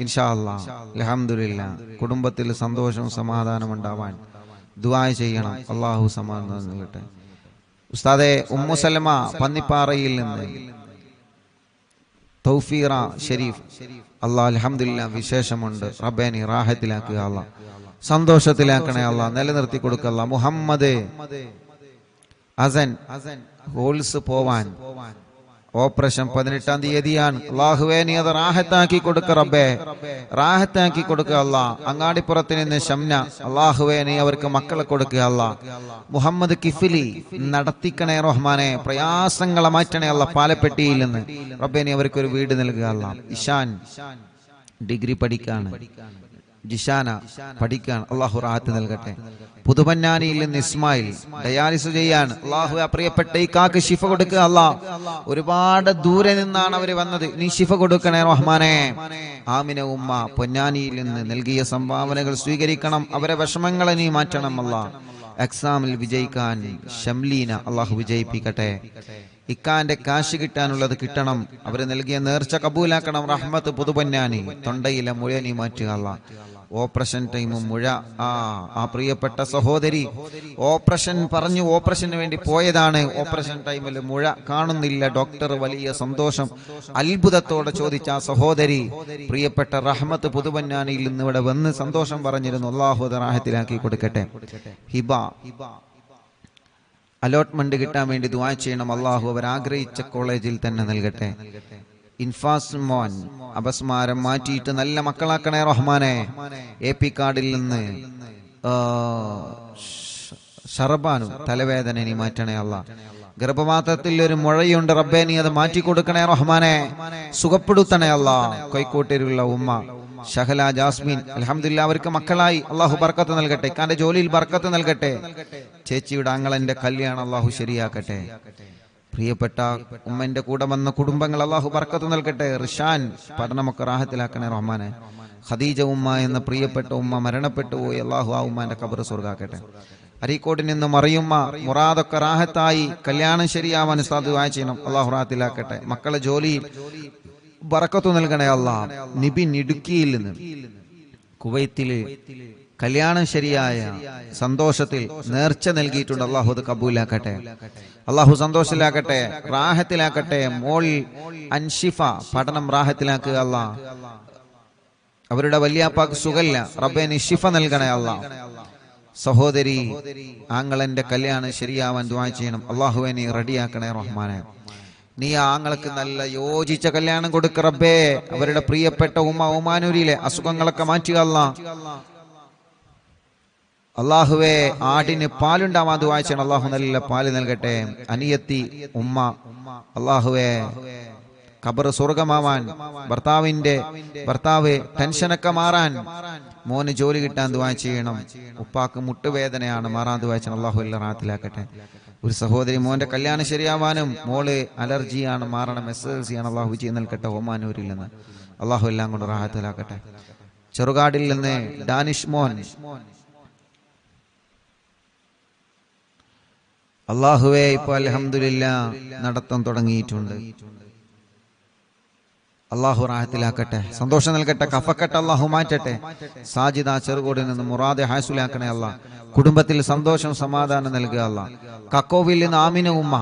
Speaker 1: ഇൻഷാ അല്ലാഹ് അൽഹംദുലില്ലാ കുടുംബത്തിൽ സന്തോഷവും സമാധാനം ഉണ്ടാവാൻ ദുആ ചെയ്യണം. അള്ളാഹു സമാധാനം നൽകട്ടെ. ഉസ്താദെ ഉമ്മു സലമ പന്നിപ്പാറയിൽ നിന്ന് തൗഫീറ ഷരീഫ് അല്ലാഹ് അൽഹംദുലില്ലാ വിശേഷമുണ്ട്. റബ്ബേ നീ റാഹത്തിലാക്കുക അല്ലാ, സന്തോഷത്തിലാക്കണേ അല്ലാ, നിലനിർത്തി കൊടുക്കുക അല്ലാ. മുഹമ്മദ് അസൻ ഹോൾസ് പോവാൻ ഓപ്പറേഷൻ 18-ാം തീയതിയാണ്. അള്ളാഹുവേ നീ അത് റാഹത്താക്കി കൊടുക്ക റബ്ബേ, റാഹത്താക്കി കൊടുക്കുക അല്ലാ. അങ്ങാടിപ്പുറത്ത് നിന്ന് ഷംന അള്ളാഹുവേ നീ അവർക്ക് മക്കളെ കൊടുക്കുക അല്ലാ. മുഹമ്മദ് കിഫിലി നടത്തിക്കണേ റഹ്മാനെ, പ്രയാസങ്ങളെ മാറ്റണേ അല്ലാ. പാലപ്പെട്ടിയിൽ നിന്ന് റബ്ബേ നീ അവർക്കൊരു വീട് നൽകുക അല്ലാ. ഇഷാൻ ഡിഗ്രി പഠിക്കാണ്, ജിഷാന പഠിക്കാൻ, അള്ളാഹു റാഹത്ത് നൽകട്ടെ. പുതുപന്നാനിയിൽ നിന്ന് ഇസ്മായിൽ ഡയാലിസ് ചെയ്യാൻ, അള്ളാഹു പ്രിയപ്പെട്ട ഈ കാക്ക് ശിഫ കൊടുക്കുക അല്ലാ. ഒരുപാട് ദൂരെ നിന്നാണ് അവർ വന്നത്, നീ ശിഫ കൊടുക്കണേ റഹ്മാനെ. ആമിന ഉമ്മ പൊന്നാനിയിൽ നിന്ന് നൽകിയ സംഭാവനകൾ സ്വീകരിക്കണം, അവരെ വിഷമങ്ങളെ നീ മാറ്റണം അല്ലാ. എക്സാമിൽ വിജയിക്കാൻ ഷംലീന അള്ളാഹു വിജയിപ്പിക്കട്ടെ. ഇക്കാന്റെ കാശ് കിട്ടാനുള്ളത് കിട്ടണം, അവര് നൽകിയ നേർച്ച കബൂലാക്കണം. റഹ്മത്ത് പുതുപന്നാനി തൊണ്ടയിലെ മുഴ നീ മാറ്റുക അല്ലാ. ഓപ്പറേഷൻ ടൈമും മുഴ ആ പ്രിയപ്പെട്ട സഹോദരി ഓപ്പറേഷൻ പറഞ്ഞു, ഓപ്പറേഷന് വേണ്ടി പോയതാണ്. ഓപ്പറേഷൻ ടൈമിൽ മുഴ കാണുന്നില്ല. ഡോക്ടർ വലിയ സന്തോഷം അത്ഭുതത്തോടെ ചോദിച്ച ആ സഹോദരി പ്രിയപ്പെട്ട റഹ്മത്ത് പുതുപന്നാനിയിൽ നിന്ന് ഇവിടെ വന്ന് സന്തോഷം പറഞ്ഞിരുന്നു. അല്ലാഹു റാഹത്തിലാക്കി കൊടുക്കട്ടെ. ഹിബ അലോട്ട്മെന്റ് കിട്ടാൻ വേണ്ടി ദുആ ചെയ്യണം. അള്ളാഹു അവർ ആഗ്രഹിച്ച കോളേജിൽ തന്നെ നൽകട്ടെ. ഇൻഫാസ് മോൻ അപസ്മാരം മാറ്റിയിട്ട് നല്ല മക്കളാക്കണേ റഹ്മാനെ. AP കാർഡിൽ നിന്ന് ഷർബാനു തലവേദന നീ മാറ്റണേ അല്ലാ. ഗർഭപാത്രത്തിൽ ഒരു മുഴയുണ്ട് റബ്ബേ നീ അത് മാറ്റി കൊടുക്കണേ റഹ്മാനെ, സുഖപ്പെടുത്തണേ അല്ലാ. കോഴിക്കോട്ടിലുള്ള ഉമ്മ ഷഹല ജാസ്മിൻ അൽഹംദുലില്ലാ അവർക്ക് മക്കളായി, അള്ളാഹു ബർക്കത്ത് നൽകട്ടെ. ഇക്കാന്റെ ജോലിയിൽ ബർക്കത്ത് നൽകട്ടെ. ചേച്ചിയുടെ ആങ്ങളന്റെ കല്യാണം അള്ളാഹു ശരിയാക്കട്ടെ. പ്രിയപ്പെട്ട ഉമ്മന്റെ കൂടെ വന്ന കുടുംബങ്ങൾ അള്ളാഹു ബർക്കത്ത് നൽകട്ടെ. റിഷാൻ പഠനമൊക്കെ റാഹത്തിലാക്കണേ റഹ്മാനെ. ഖദീജ ഉമ്മ എന്ന പ്രിയപ്പെട്ട ഉമ്മ മരണപ്പെട്ടു പോയി, അള്ളാഹു ആ ഉമ്മാന്റെ ഖബർ സ്വർഗ്ഗാക്കട്ടെ. അരീക്കോട്ടിൽ നിന്ന് മറിയുമ്മ മുറാദൊക്കെ റാഹത്തായി, കല്യാണം ശരിയാവാൻ ഉസ്താദ് ദുആ ചെയ്യണം, അള്ളാഹു റാഹത്തിലാക്കട്ടെ. മക്കളെ ജോലിയിൽ ബർക്കത്ത് നൽകണേ അല്ലാ. നിബിൻ ഇടുക്കിയിൽ നിന്ന് കുവൈത്തില് കല്യാണം ശരിയായ സന്തോഷത്തിൽ നേർച്ച നൽകിയിട്ടുണ്ട്. അള്ളാഹു അത് കബൂലാക്കട്ടെ, അള്ളാഹു സന്തോഷത്തിലാക്കട്ടെ, റാഹത്തിലാക്കട്ടെ. മോൾ അൻഷിഫ പഠനം റാഹത്തിലാക്കുക അല്ലാഹ്. അവരുടെ വല്യാപ്പാക്ക് സുഖല്ല, റബ്ബേ നീ ശിഫ നൽകണേ അല്ലാഹ്. സഹോദരി ആങ്ങളന്റെ കല്യാണം ശരിയാവാൻ ദുആ ചെയ്യണം. അള്ളാഹുവെ നീ റെഡിയാക്കണേ റഹ്മാനെ. നീ ആങ്ങൾക്ക് നല്ല യോജിച്ച കല്യാണം കൊടുക്ക റബ്ബേ. അവരുടെ പ്രിയപ്പെട്ട ഒമാനൂരിലെ അസുഖങ്ങളൊക്കെ മാറ്റുക അല്ലാഹ്. അള്ളാഹുവെ ആടിന് പാലുണ്ടാവാൻ ദുആ ചെയ്യണം. അള്ളാഹു നല്ല പാല് നൽകട്ടെ. അനിയത്തി ഉമ്മ, അള്ളാഹുവെ ഖബർ സ്വർഗമാവാൻ, ഭർത്താവ് ടെൻഷനൊക്കെ മാറാൻ, മോന് ജോലി കിട്ടാൻ ദുആ ചെയ്യണം. ഉപ്പാക്ക് മുട്ടുവേദനയാണ്, മാറാൻ ദുആ ചെയ്യണം. അള്ളാഹു എല്ലാം റാഹത്തിലാക്കട്ടെ. ഒരു സഹോദരി മോന്റെ കല്യാണം ശരിയാവാനും, മോള് അലർജിയാണ്, മാറണം, SSLC ആണ്. അള്ളാഹു വിജയം നൽകട്ടെ ഒമാനൂരിൽ നിന്ന്. അള്ളാഹു എല്ലാം കൊണ്ട് റാഹത്തിലാക്കട്ടെ. ചെറുകാടിൽ നിന്ന് ഡാനിഷ് മോൻ, അള്ളാഹുവേ ഇപ്പൊ അൽഹംദുലില്ലാഹ് നടത്തം തുടങ്ങിയിട്ടുണ്ട്. അള്ളാഹു റാഹത്തിലാക്കട്ടെ, സന്തോഷം നൽകട്ടെ, കഫക്കെട്ട് അള്ളാഹു മാറ്റട്ടെ. സാജിദ ചെറുകോടിൽ നിന്ന് മുറാദെ ഹാസുലാക്കണേ അള്ളാഹ്. കുടുംബത്തിൽ സന്തോഷം സമാധാനം നൽകുക അള്ളാഹ്. കക്കോവിൽ നിന്ന് ആമിന ഉമ്മ,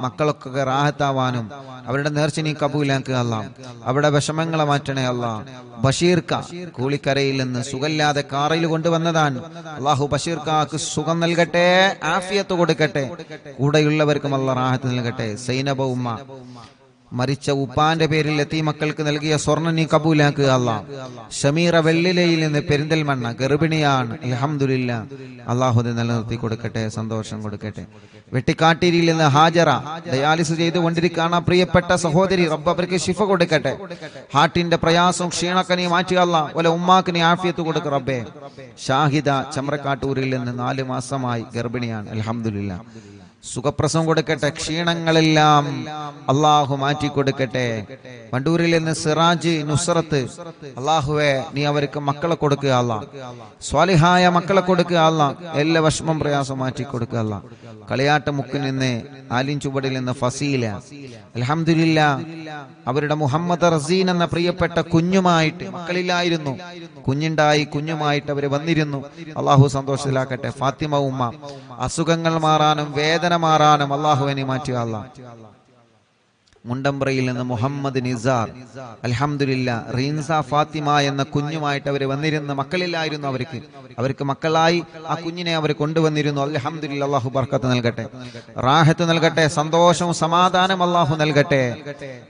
Speaker 1: മക്കളൊക്കെ റാഹത്താവാനും അവരുടെ നേർച്ച നീ കബൂലാക്കുക അള്ളാഹ്. അവരുടെ വിഷമങ്ങളെ മാറ്റണേ അള്ളാഹ്. ബഷീർക്ക കൂളിക്കരയിൽ നിന്ന് സുഖമില്ലാതെ കാറയിൽ കൊണ്ടുവന്നതാണ്. അള്ളാഹു ബഷീർക്കാക്ക് സുഖം നൽകട്ടെ, ആഫിയത്ത് കൊടുക്കട്ടെ. കൂടെയുള്ളവർക്കും അള്ളാഹ് റാഹത്ത് നൽകട്ടെ. സൈനബ ഉമ്മ, മരിച്ച ഉപ്പാന്റെ പേരിൽ എത്തി മക്കൾക്ക് നൽകിയ സ്വർണ്ണം നീ കബൂലാക്കുക അല്ലാഹ്. ഷമീറ വെള്ളിലയിൽ നിന്ന് പെരിന്തൽമണ്ണ ഗർഭിണിയാണ്, അൽഹംദുലില്ലാഹ്. അള്ളാഹു നിലനിർത്തി കൊടുക്കട്ടെ, സന്തോഷം കൊടുക്കട്ടെ. വെട്ടിക്കാട്ടിരിയിൽ നിന്ന് ഹാജറ ഡയാലിസിസ് ചെയ്തുകൊണ്ടിരിക്കുകയാണ് പ്രിയപ്പെട്ട സഹോദരി. റബ്ബ് അവർക്ക് ശിഫ കൊടുക്കട്ടെ. ഹാർട്ടിന്റെ പ്രയാസം ക്ഷീണക്കെ നീ മാറ്റുക അല്ലാഹ്. ഓലെ ഉമ്മാക്ക് നീ ആഫിയത്ത് കൊടുക്ക റബ്ബേ. ഷാഹിദ ചമ്രക്കാട്ടൂരിൽ നിന്ന് 4 മാസമായി ഗർഭിണിയാണ്, അൽഹംദുലില്ലാഹ്. സുഖപ്രസവം കൊടുക്കട്ടെ. ക്ഷീണങ്ങളെല്ലാം അള്ളാഹു മാറ്റി കൊടുക്കട്ടെ. വണ്ടൂരിൽ നിന്ന് സിറാജ് നുസ്രത്ത്, അള്ളാഹുവെ നീ അവർക്ക് മക്കളെ കൊടുക്കുക അല്ലാഹ്. സ്വാലിഹായ മക്കളെ കൊടുക്കുക അല്ലാഹ്. എല്ലാ വിഷമം പ്രയാസം മാറ്റി കൊടുക്കുക അല്ലാഹ്. കളിയാട്ട മുക്കിൽ നിന്ന് ആലിൻ ചുവടിൽ നിന്ന് ഫസീല, അൽഹംദുലില്ലാഹ്. അവരുടെ മുഹമ്മദ് റസീൻ എന്ന പ്രിയപ്പെട്ട കുഞ്ഞുമായിട്ട്, മക്കളില്ലായിരുന്നു, കുഞ്ഞുണ്ടായി, കുഞ്ഞുമായിട്ട് അവര് വന്നിരുന്നു. അള്ളാഹു സന്തോഷത്തിലാക്കട്ടെ. ഫാത്തിമ ഉമ്മ, അസുഖങ്ങൾ മാറാനും വേദന മാറാനും അള്ളാഹുവിനെ മാറ്റുക അല്ലാഹ്. മുണ്ടമ്പ്രയിൽ നിന്ന് മുഹമ്മദ് നിസാർ, അൽഹംദുലില്ലാഹ്. റീൻസ ഫാത്തിമ എന്ന കുഞ്ഞുമായിട്ട് അവർ വന്നിരുന്ന, മക്കളില്ലായിരുന്നു അവർക്ക് മക്കളായി ആ കുഞ്ഞിനെ അവർ കൊണ്ടുവന്നിരുന്നു. അൽഹംദുലില്ലാഹ്. അള്ളാഹു ബർക്കത്ത് നൽകട്ടെ, റാഹത്ത് നൽകട്ടെ, സന്തോഷവും സമാധാനം അള്ളാഹു നൽകട്ടെ.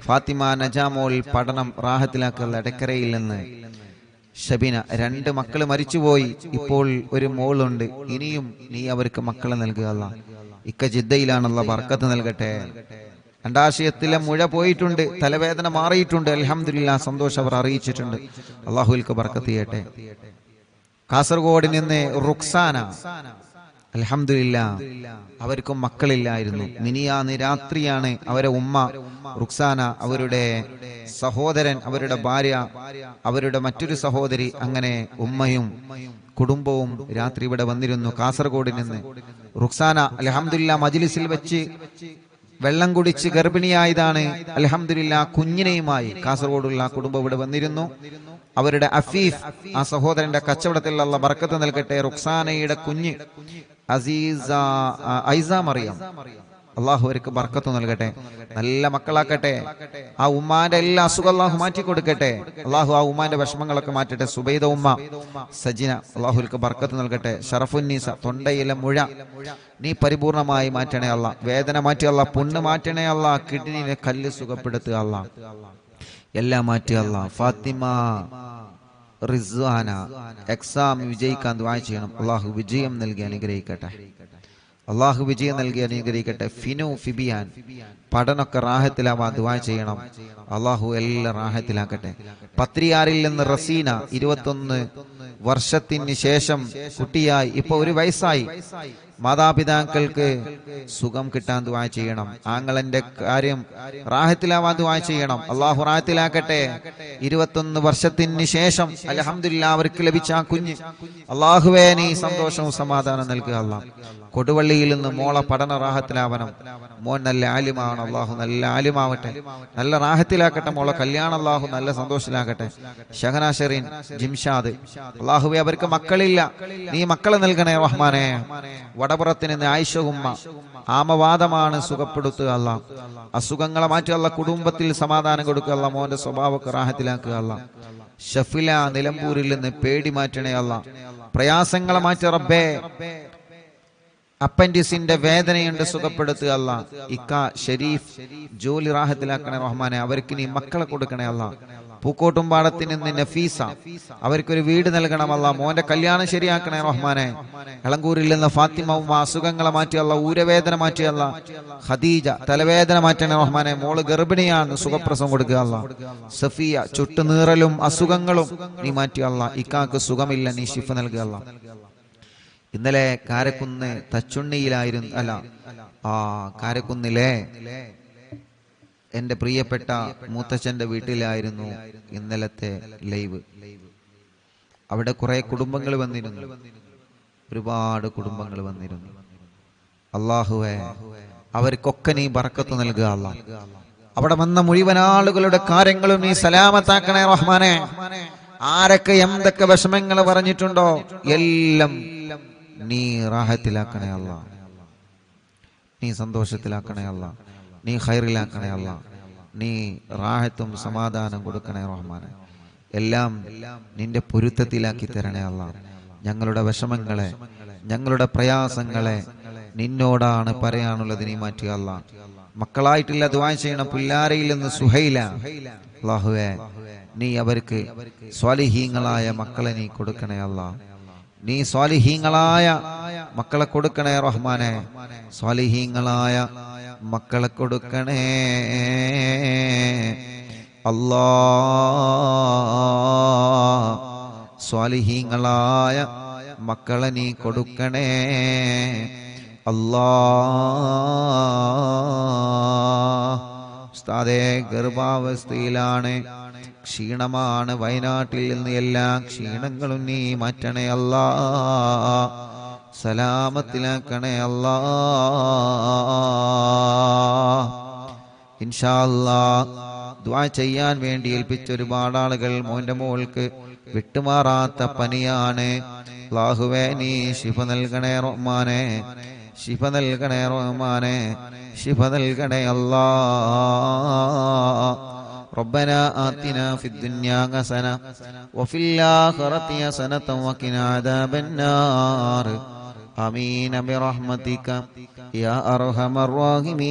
Speaker 1: ഫാത്തിമ നജാമോൾ പഠനം റാഹത്തിലാക്കുക. എടക്കരയിൽ നിന്ന് ഷബിന, 2 മക്കള് മരിച്ചുപോയി, ഇപ്പോൾ ഒരു മോളുണ്ട്. ഇനിയും നീ അവർക്ക് മക്കളെ നൽകുക അല്ലാഹ്. ഇക്ക ജിദ്ദയിലാണ്, അല്ലാഹ് ബർക്കത്ത് നൽകട്ടെ. അണ്ടാശയത്തിലെ മുഴ പോയിട്ടുണ്ട്, തലവേദന മാറിയിട്ടുണ്ട്, അൽഹംദുലില്ലാഹ്. സന്തോഷം അവർ അറിയിച്ചിട്ടുണ്ട്. അള്ളാഹുവിൽക്ക് ബർക്കത്ത് ചെയ്യട്ടെ. കാസർഗോഡ് നിന്ന് റുക്സാന, അൽഹംദുലില്ലാഹ്. അവർക്കും മക്കളില്ലായിരുന്നു. മിനിയാന്ന് രാത്രിയാണ് അവരെ ഉമ്മ റുക്സാന, അവരുടെ സഹോദരൻ, അവരുടെ ഭാര്യ, അവരുടെ മറ്റൊരു സഹോദരി, അങ്ങനെ ഉമ്മയും കുടുംബവും രാത്രി ഇവിടെ വന്നിരുന്നു. കാസർഗോഡ് നിന്ന് റുക്സാന അൽഹംദുലില്ലാഹ് മജ്ലിസിൽ വെച്ച് വെള്ളം കുടിച്ച് ഗർഭിണിയായതാണ്. അൽഹംദുലില്ലാഹ് കുഞ്ഞിനെയുമായി കാസർഗോഡുള്ള കുടുംബം ഇവിടെ വന്നിരുന്നു. അവരുടെ അഫീഫ്, ആ സഹോദരന്റെ കച്ചവടത്തിൽ അല്ലാഹ് ബർക്കത്ത് നൽകട്ടെ. റുക്സാനയുടെ കുഞ്ഞ് ഐസ മറിയം, അള്ളാഹു അവർക്ക് ബർക്കത്ത് നൽകട്ടെ, നല്ല മക്കളാക്കട്ടെ. ആ ഉമ്മാന്റെ എല്ലാ അസുഖം അള്ളാഹു മാറ്റി കൊടുക്കട്ടെ. അള്ളാഹു ആ ഉമ്മാന്റെ വിഷമങ്ങളൊക്കെ മാറ്റട്ടെ. സുബൈദ ഉമ്മ, സജിന, അള്ളാഹുൽക്ക് ബർക്കത്ത് നൽകട്ടെ. ഷറഫുന്നീസ, തൊണ്ടയിലെ മുഴ നീ പരിപൂർണമായി മാറ്റണേ അല്ലാഹ്. വേദന മാറ്റി അല്ലാഹ്. പുണ്ണ് മാറ്റണേ അല്ലാഹ്. കിഡ്നിയിലെ കല്ല് സുഖപ്പെടുത്തുക അല്ലാഹ്. എല്ലാം മാറ്റി അല്ലാഹ്. ഫാത്തിമ റിസ്വാന എക്സാം വിജയിക്കാൻ ദുആ ചെയ്യണം. അള്ളാഹു വിജയം നൽകി അനുഗ്രഹിക്കട്ടെ. അള്ളാഹു വിജയം നൽകി അനുഗ്രഹിക്കട്ടെ. ഫിനു ഫിബിയാൻ, പഠനമൊക്കെ റാഹത്തിലാവാൻ ദുആ ചെയ്യണം. അള്ളാഹു എല്ലാം റാഹത്തിലാക്കട്ടെ. പത്രിയാറിൽ നിന്ന് റസീന, 21 വർഷത്തിന് ശേഷം കുട്ടിയായി, ഇപ്പൊ 1 വയസ്സായി. മാതാപിതാക്കൾക്ക് സുഖം കിട്ടാൻ ദുആ ചെയ്യണം. ആങ്ങളന്റെ കാര്യം റാഹത്തിലാവാൻ ദുആ ചെയ്യണം. അല്ലാഹു റാഹത്തിലാക്കട്ടെ. 21 വർഷത്തിന് ശേഷം അൽഹംദുലില്ലാഹ് അവർക്ക് ലഭിച്ച ആ കുഞ്ഞ്, അല്ലാഹുവേ നീ സന്തോഷവും സമാധാനം നൽകുക. അല്ലാഹ് കൊടുവള്ളിയിൽ നിന്ന് മോളെ പഠന റാഹത്തിലാവണം. മോൻ നല്ല ആലിമാണ്, അല്ലാഹു നല്ല ആലിമാവട്ടെ, നല്ല റാഹത്തിലാക്കട്ടെ. മോളെ കല്യാണം അല്ലാഹു നല്ല സന്തോഷത്തിലാക്കട്ടെ. ഷഹന ഷെറീൻ, ജിംഷാദ്, അല്ലാഹുവേ അവർക്ക് മക്കളില്ല, നീ മക്കളെ നൽകണേ റഹ്മാനെ. വടപുറത്ത് നിന്ന് ആയിഷ ഉമ്മ, ആമവാദമാണ്, സുഖപ്പെടുത്തുക അല്ലാഹ്. അസുഖങ്ങളെ മാറ്റുക അല്ലാഹ്. കുടുംബത്തിൽ സമാധാനം കൊടുക്കുക അല്ലാഹ്. മോന്റെ സ്വഭാവമൊക്കെ റാഹത്തിലാക്കുക അല്ലാഹ്. ഷഫില നിലമ്പൂരിൽ നിന്ന് പേടി മാറ്റണേ അല്ലാഹ്. പ്രയാസങ്ങളെ മാറ്റി റബ്ബേ. അപ്പൻഡിസിന്റെ വേദനയുണ്ട്, സുഖപ്പെടുത്തുക അല്ലാഹ്. ഇക്ക ഷരീഫ് ജോലി റാഹത്തിലാക്കണേ റഹ്മാനെ. അവർക്ക് നീ മക്കളെ കൊടുക്കണേ അല്ലാഹ്. പൂക്കോട്ടുംപാടത്തിൽ നിന്ന് നഫീസ, അവർക്കൊരു വീട് നൽകണം അല്ലാഹ്. മോന്റെ കല്യാണം ശരിയാക്കണേ റഹ്മാനെ. എളങ്കൂരിൽ നിന്ന് ഫാത്തിമ ഉമ്മ, അസുഖങ്ങളെ മാറ്റി അല്ലാഹ്. ഊരവേദന മാറ്റി അല്ലാഹ്. ഖദീജ തലവേദന മാറ്റണേ റഹ്മാനെ. മോള് ഗർഭിണിയാണ്, സുഖപ്രസവം കൊടുക്കുക അല്ലാഹ്. സഫിയ ചുട്ടുനീറലും അസുഖങ്ങളും നീ മാറ്റി അല്ലാഹ്. ഇക്കാക്ക് സുഖമില്ല, നീ ശിഫ നൽകുക അല്ലാഹ്. ഇന്നലെ കാരക്കുന്ന് തച്ചുണ്ണിയിലായിരുന്നു, അല്ല കാരക്കുന്നിലെ എന്റെ പ്രിയപ്പെട്ട മൂത്തച്ഛന്റെ വീട്ടിലായിരുന്നു ഇന്നലത്തെ ലൈവ്. അവിടെ കുറെ കുടുംബങ്ങൾ വന്നിരുന്നു, ഒരുപാട് കുടുംബങ്ങൾ വന്നിരുന്നു. അല്ലാഹുവേ അവർക്കൊക്കെ നീ ബർക്കത്ത് നൽകുക അല്ലാഹ്. അവിടെ വന്ന മുഴുവൻ ആളുകളുടെ കാര്യങ്ങളും നീ സലാമത്താക്കണേ റഹ്മാനെ. ആരൊക്കെ എന്തൊക്കെ വിഷമങ്ങൾ പറഞ്ഞിട്ടുണ്ടോ എല്ലാം നീ റാഹത്തിലാക്കണേ അല്ലാഹ്. നീ സന്തോഷത്തിലാക്കണേ അല്ലാഹ്. നീ ഖൈറിലാക്കണേ അല്ലാഹ്. നീ റാഹത്തും സമാധാനം കൊടുക്കണേ റഹ്മാനെ. എല്ലാം നിന്റെ പൊരുത്തത്തിലാക്കി തരണേ അല്ലാഹ്. ഞങ്ങളുടെ വിഷമങ്ങളെ, ഞങ്ങളുടെ പ്രയാസങ്ങളെ നിന്നോടാണ് പറയാനുള്ളത്, നീ മാറ്റുക അല്ലാഹ്. മക്കളായിട്ടില്ല, ദുആ ചെയ്യണം. പുല്ലാരയിൽ നിന്ന് സുഹൈല, അല്ലാഹുവേ നീ അവർക്ക് സ്വാലിഹീങ്ങളായ മക്കളെ നീ കൊടുക്കണേ അല്ലാഹ്. നീ സ്വാലിഹീങ്ങളായ മക്കളെ കൊടുക്കണേ റഹ്മാനെ. സ്വാലിഹീങ്ങളായ മക്കളെ കൊടുക്കണേ അല്ലാഹ്. സ്വാലിഹീങ്ങളായ മക്കളെ നീ കൊടുക്കണേ അല്ലാഹ്. ഉസ്താദേ ഗർഭാവസ്ഥയിലാണ്, ക്ഷീണമാണ്. വയനാട്ടിൽ നിന്ന് എല്ലാ ക്ഷീണങ്ങളും നീ മാറ്റണേ അല്ലാഹ്. സലാമത്തിലാക്കണേ അല്ലാഹ്. ഇൻഷാ അല്ലാഹ് ദുആ ചെയ്യാൻ വേണ്ടി ഏൽപ്പിച്ച ഒരുപാട് ആളുകൾ. മോന്റെ മോൾക്ക് വിട്ടുമാറാത്ത പനിയാണ്. അല്ലാഹുവേ നീ ശിഫ നൽകണേ റഹ്മാനെ. ശിഫ നൽകണേ റഹ്മാനെ. ശിഫ നൽകണേ അല്ലാഹ്. ربنا آتنا في الدنيا حسنة وفي الآخرة حسنة وقنا عذاب النار. آمين برحمتك يا أرحم الراحمين.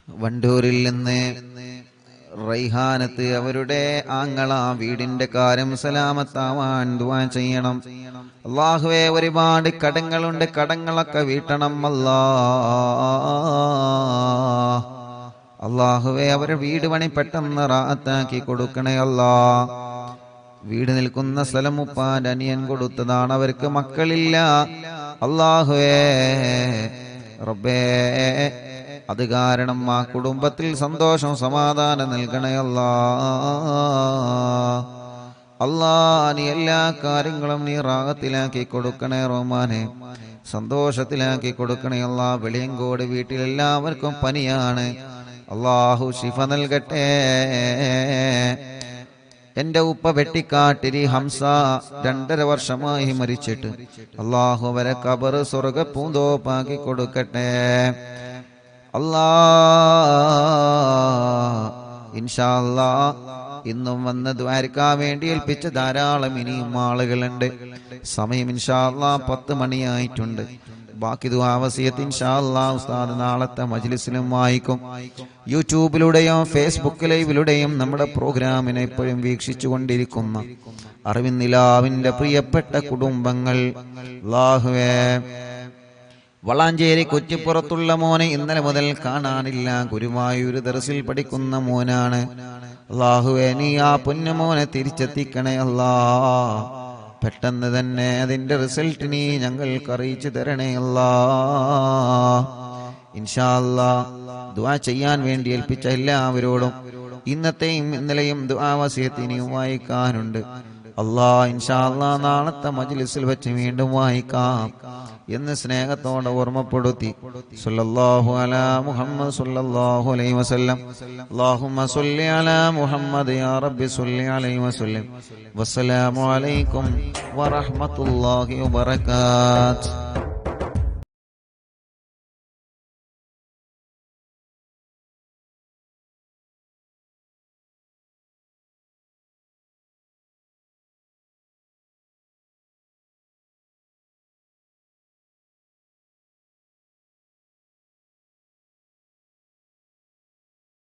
Speaker 1: വണ്ടൂരിൽ നിന്ന് റൈഹാനത്ത് അവരുടെ ആങ്ങള വീടിന്റെ കാര്യം സലാമത്താവാൻ ദുആ ചെയ്യണം. അല്ലാഹുവേ ഒരുപാട് കടങ്ങളുണ്ട്, കടങ്ങളൊക്കെ വീട്ടണം അല്ലാഹ്. അല്ലാഹുവേ അവരുടെ വീട് പണി പെട്ടെന്ന് റാഹത്താക്കി കൊടുക്കണേ അല്ലാഹ്. വീട് നിൽക്കുന്ന സ്ഥലം ഉപ്പാന്റെ അനിയൻ കൊടുത്തതാണ്, അവർക്ക് മക്കളില്ല. അല്ലാഹുവേ റബ്ബേ അത് കാരണം ആ കുടുംബത്തിൽ സന്തോഷം സമാധാനം നൽകണേ അല്ലാഹ്. അല്ലാഹ് നീ എല്ലാ കാര്യങ്ങളും നീ റാഹത്തിലാക്കി കൊടുക്കണേ റഹ്മാനെ. സന്തോഷത്തിലാക്കി കൊടുക്കണേ അല്ലാഹ്. വെളിയങ്കോട് വീട്ടിലെല്ലാവർക്കും പനിയാണ്, അല്ലാഹു ശിഫ നൽകട്ടെ. എന്റെ ഉപ്പ വെട്ടിക്കാട്ടിരി ഹംസ 2.5 വർഷമായി മരിച്ചിട്ട്, അല്ലാഹു അവരെ ഖബർ സ്വർഗ്ഗ പൂന്തോപ്പാക്കി കൊടുക്കട്ടെ അല്ലാഹ്. ഇൻഷാ അല്ലാഹ് ഇന്നും വന്ന് ദ്വാരക്കാൻ വേണ്ടി ഏൽപ്പിച്ച ധാരാളം ഇനിയും ആളുകളുണ്ട്. സമയം ഇൻഷാ അല്ലാഹ് 10 മണിയായിട്ടുണ്ട്. ബാക്കി ദുആ വസിയത്ത് ഇൻഷാ അല്ലാഹ് ഉസ്താദ് നാളത്തെ മജ്ലിസിലും വായിക്കും. യൂട്യൂബിലൂടെയും ഫേസ്ബുക്ക് ലൈവിലൂടെയും നമ്മുടെ പ്രോഗ്രാമിനെ എപ്പോഴും വീക്ഷിച്ചു കൊണ്ടിരിക്കുന്ന അറിവിൻ നിലാവിന്റെ പ്രിയപ്പെട്ട കുടുംബങ്ങൾ, അല്ലാഹുവേ വളാഞ്ചേരി കുറ്റിപ്പുറത്തുള്ള മോനെ ഇന്നലെ മുതൽ കാണാനില്ല. ഗുരുവായൂർ ദർസിൽ പഠിക്കുന്ന മോനാണ്. അല്ലാഹുവേ നീ ആ പൊന്നുമോനെ തിരിച്ചെത്തിക്കണേ അല്ലാ. പെട്ടെന്ന് തന്നെ അതിന്റെ റിസൾട്ട് നീ ഞങ്ങൾക്ക് അറിയിച്ചു തരണേ അല്ലാ. ഇൻഷാ അല്ലാ ദുആ ചെയ്യാൻ വേണ്ടി ഏൽപ്പിച്ച എല്ലാവരോടും ഇന്നത്തെയും ഇന്നലെയും ദുആ വസിയത്ത് ഇനിയും വായിക്കാനുണ്ട്. അല്ലാ ഇൻഷാ അല്ലാ നാളത്തെ മജ്ലിസിൽ വെച്ച് വീണ്ടും വായിക്കാം എന്ന് സ്നേഹത്തോടെ ഓർമ്മപ്പെടുത്തി. സല്ലല്ലാഹു അലാ മുഹമ്മദ് സല്ലല്ലാഹു അലൈഹി വസല്ലം. അല്ലാഹുമ്മ സ്വല്ലി അലാ മുഹമ്മദ് യാ റബ്ബി സ്വല്ലി അലൈഹി വസല്ലം. വസ്സലാമു അലൈക്കും വറഹ്മത്തുള്ളാഹി വബറകാതുഹു.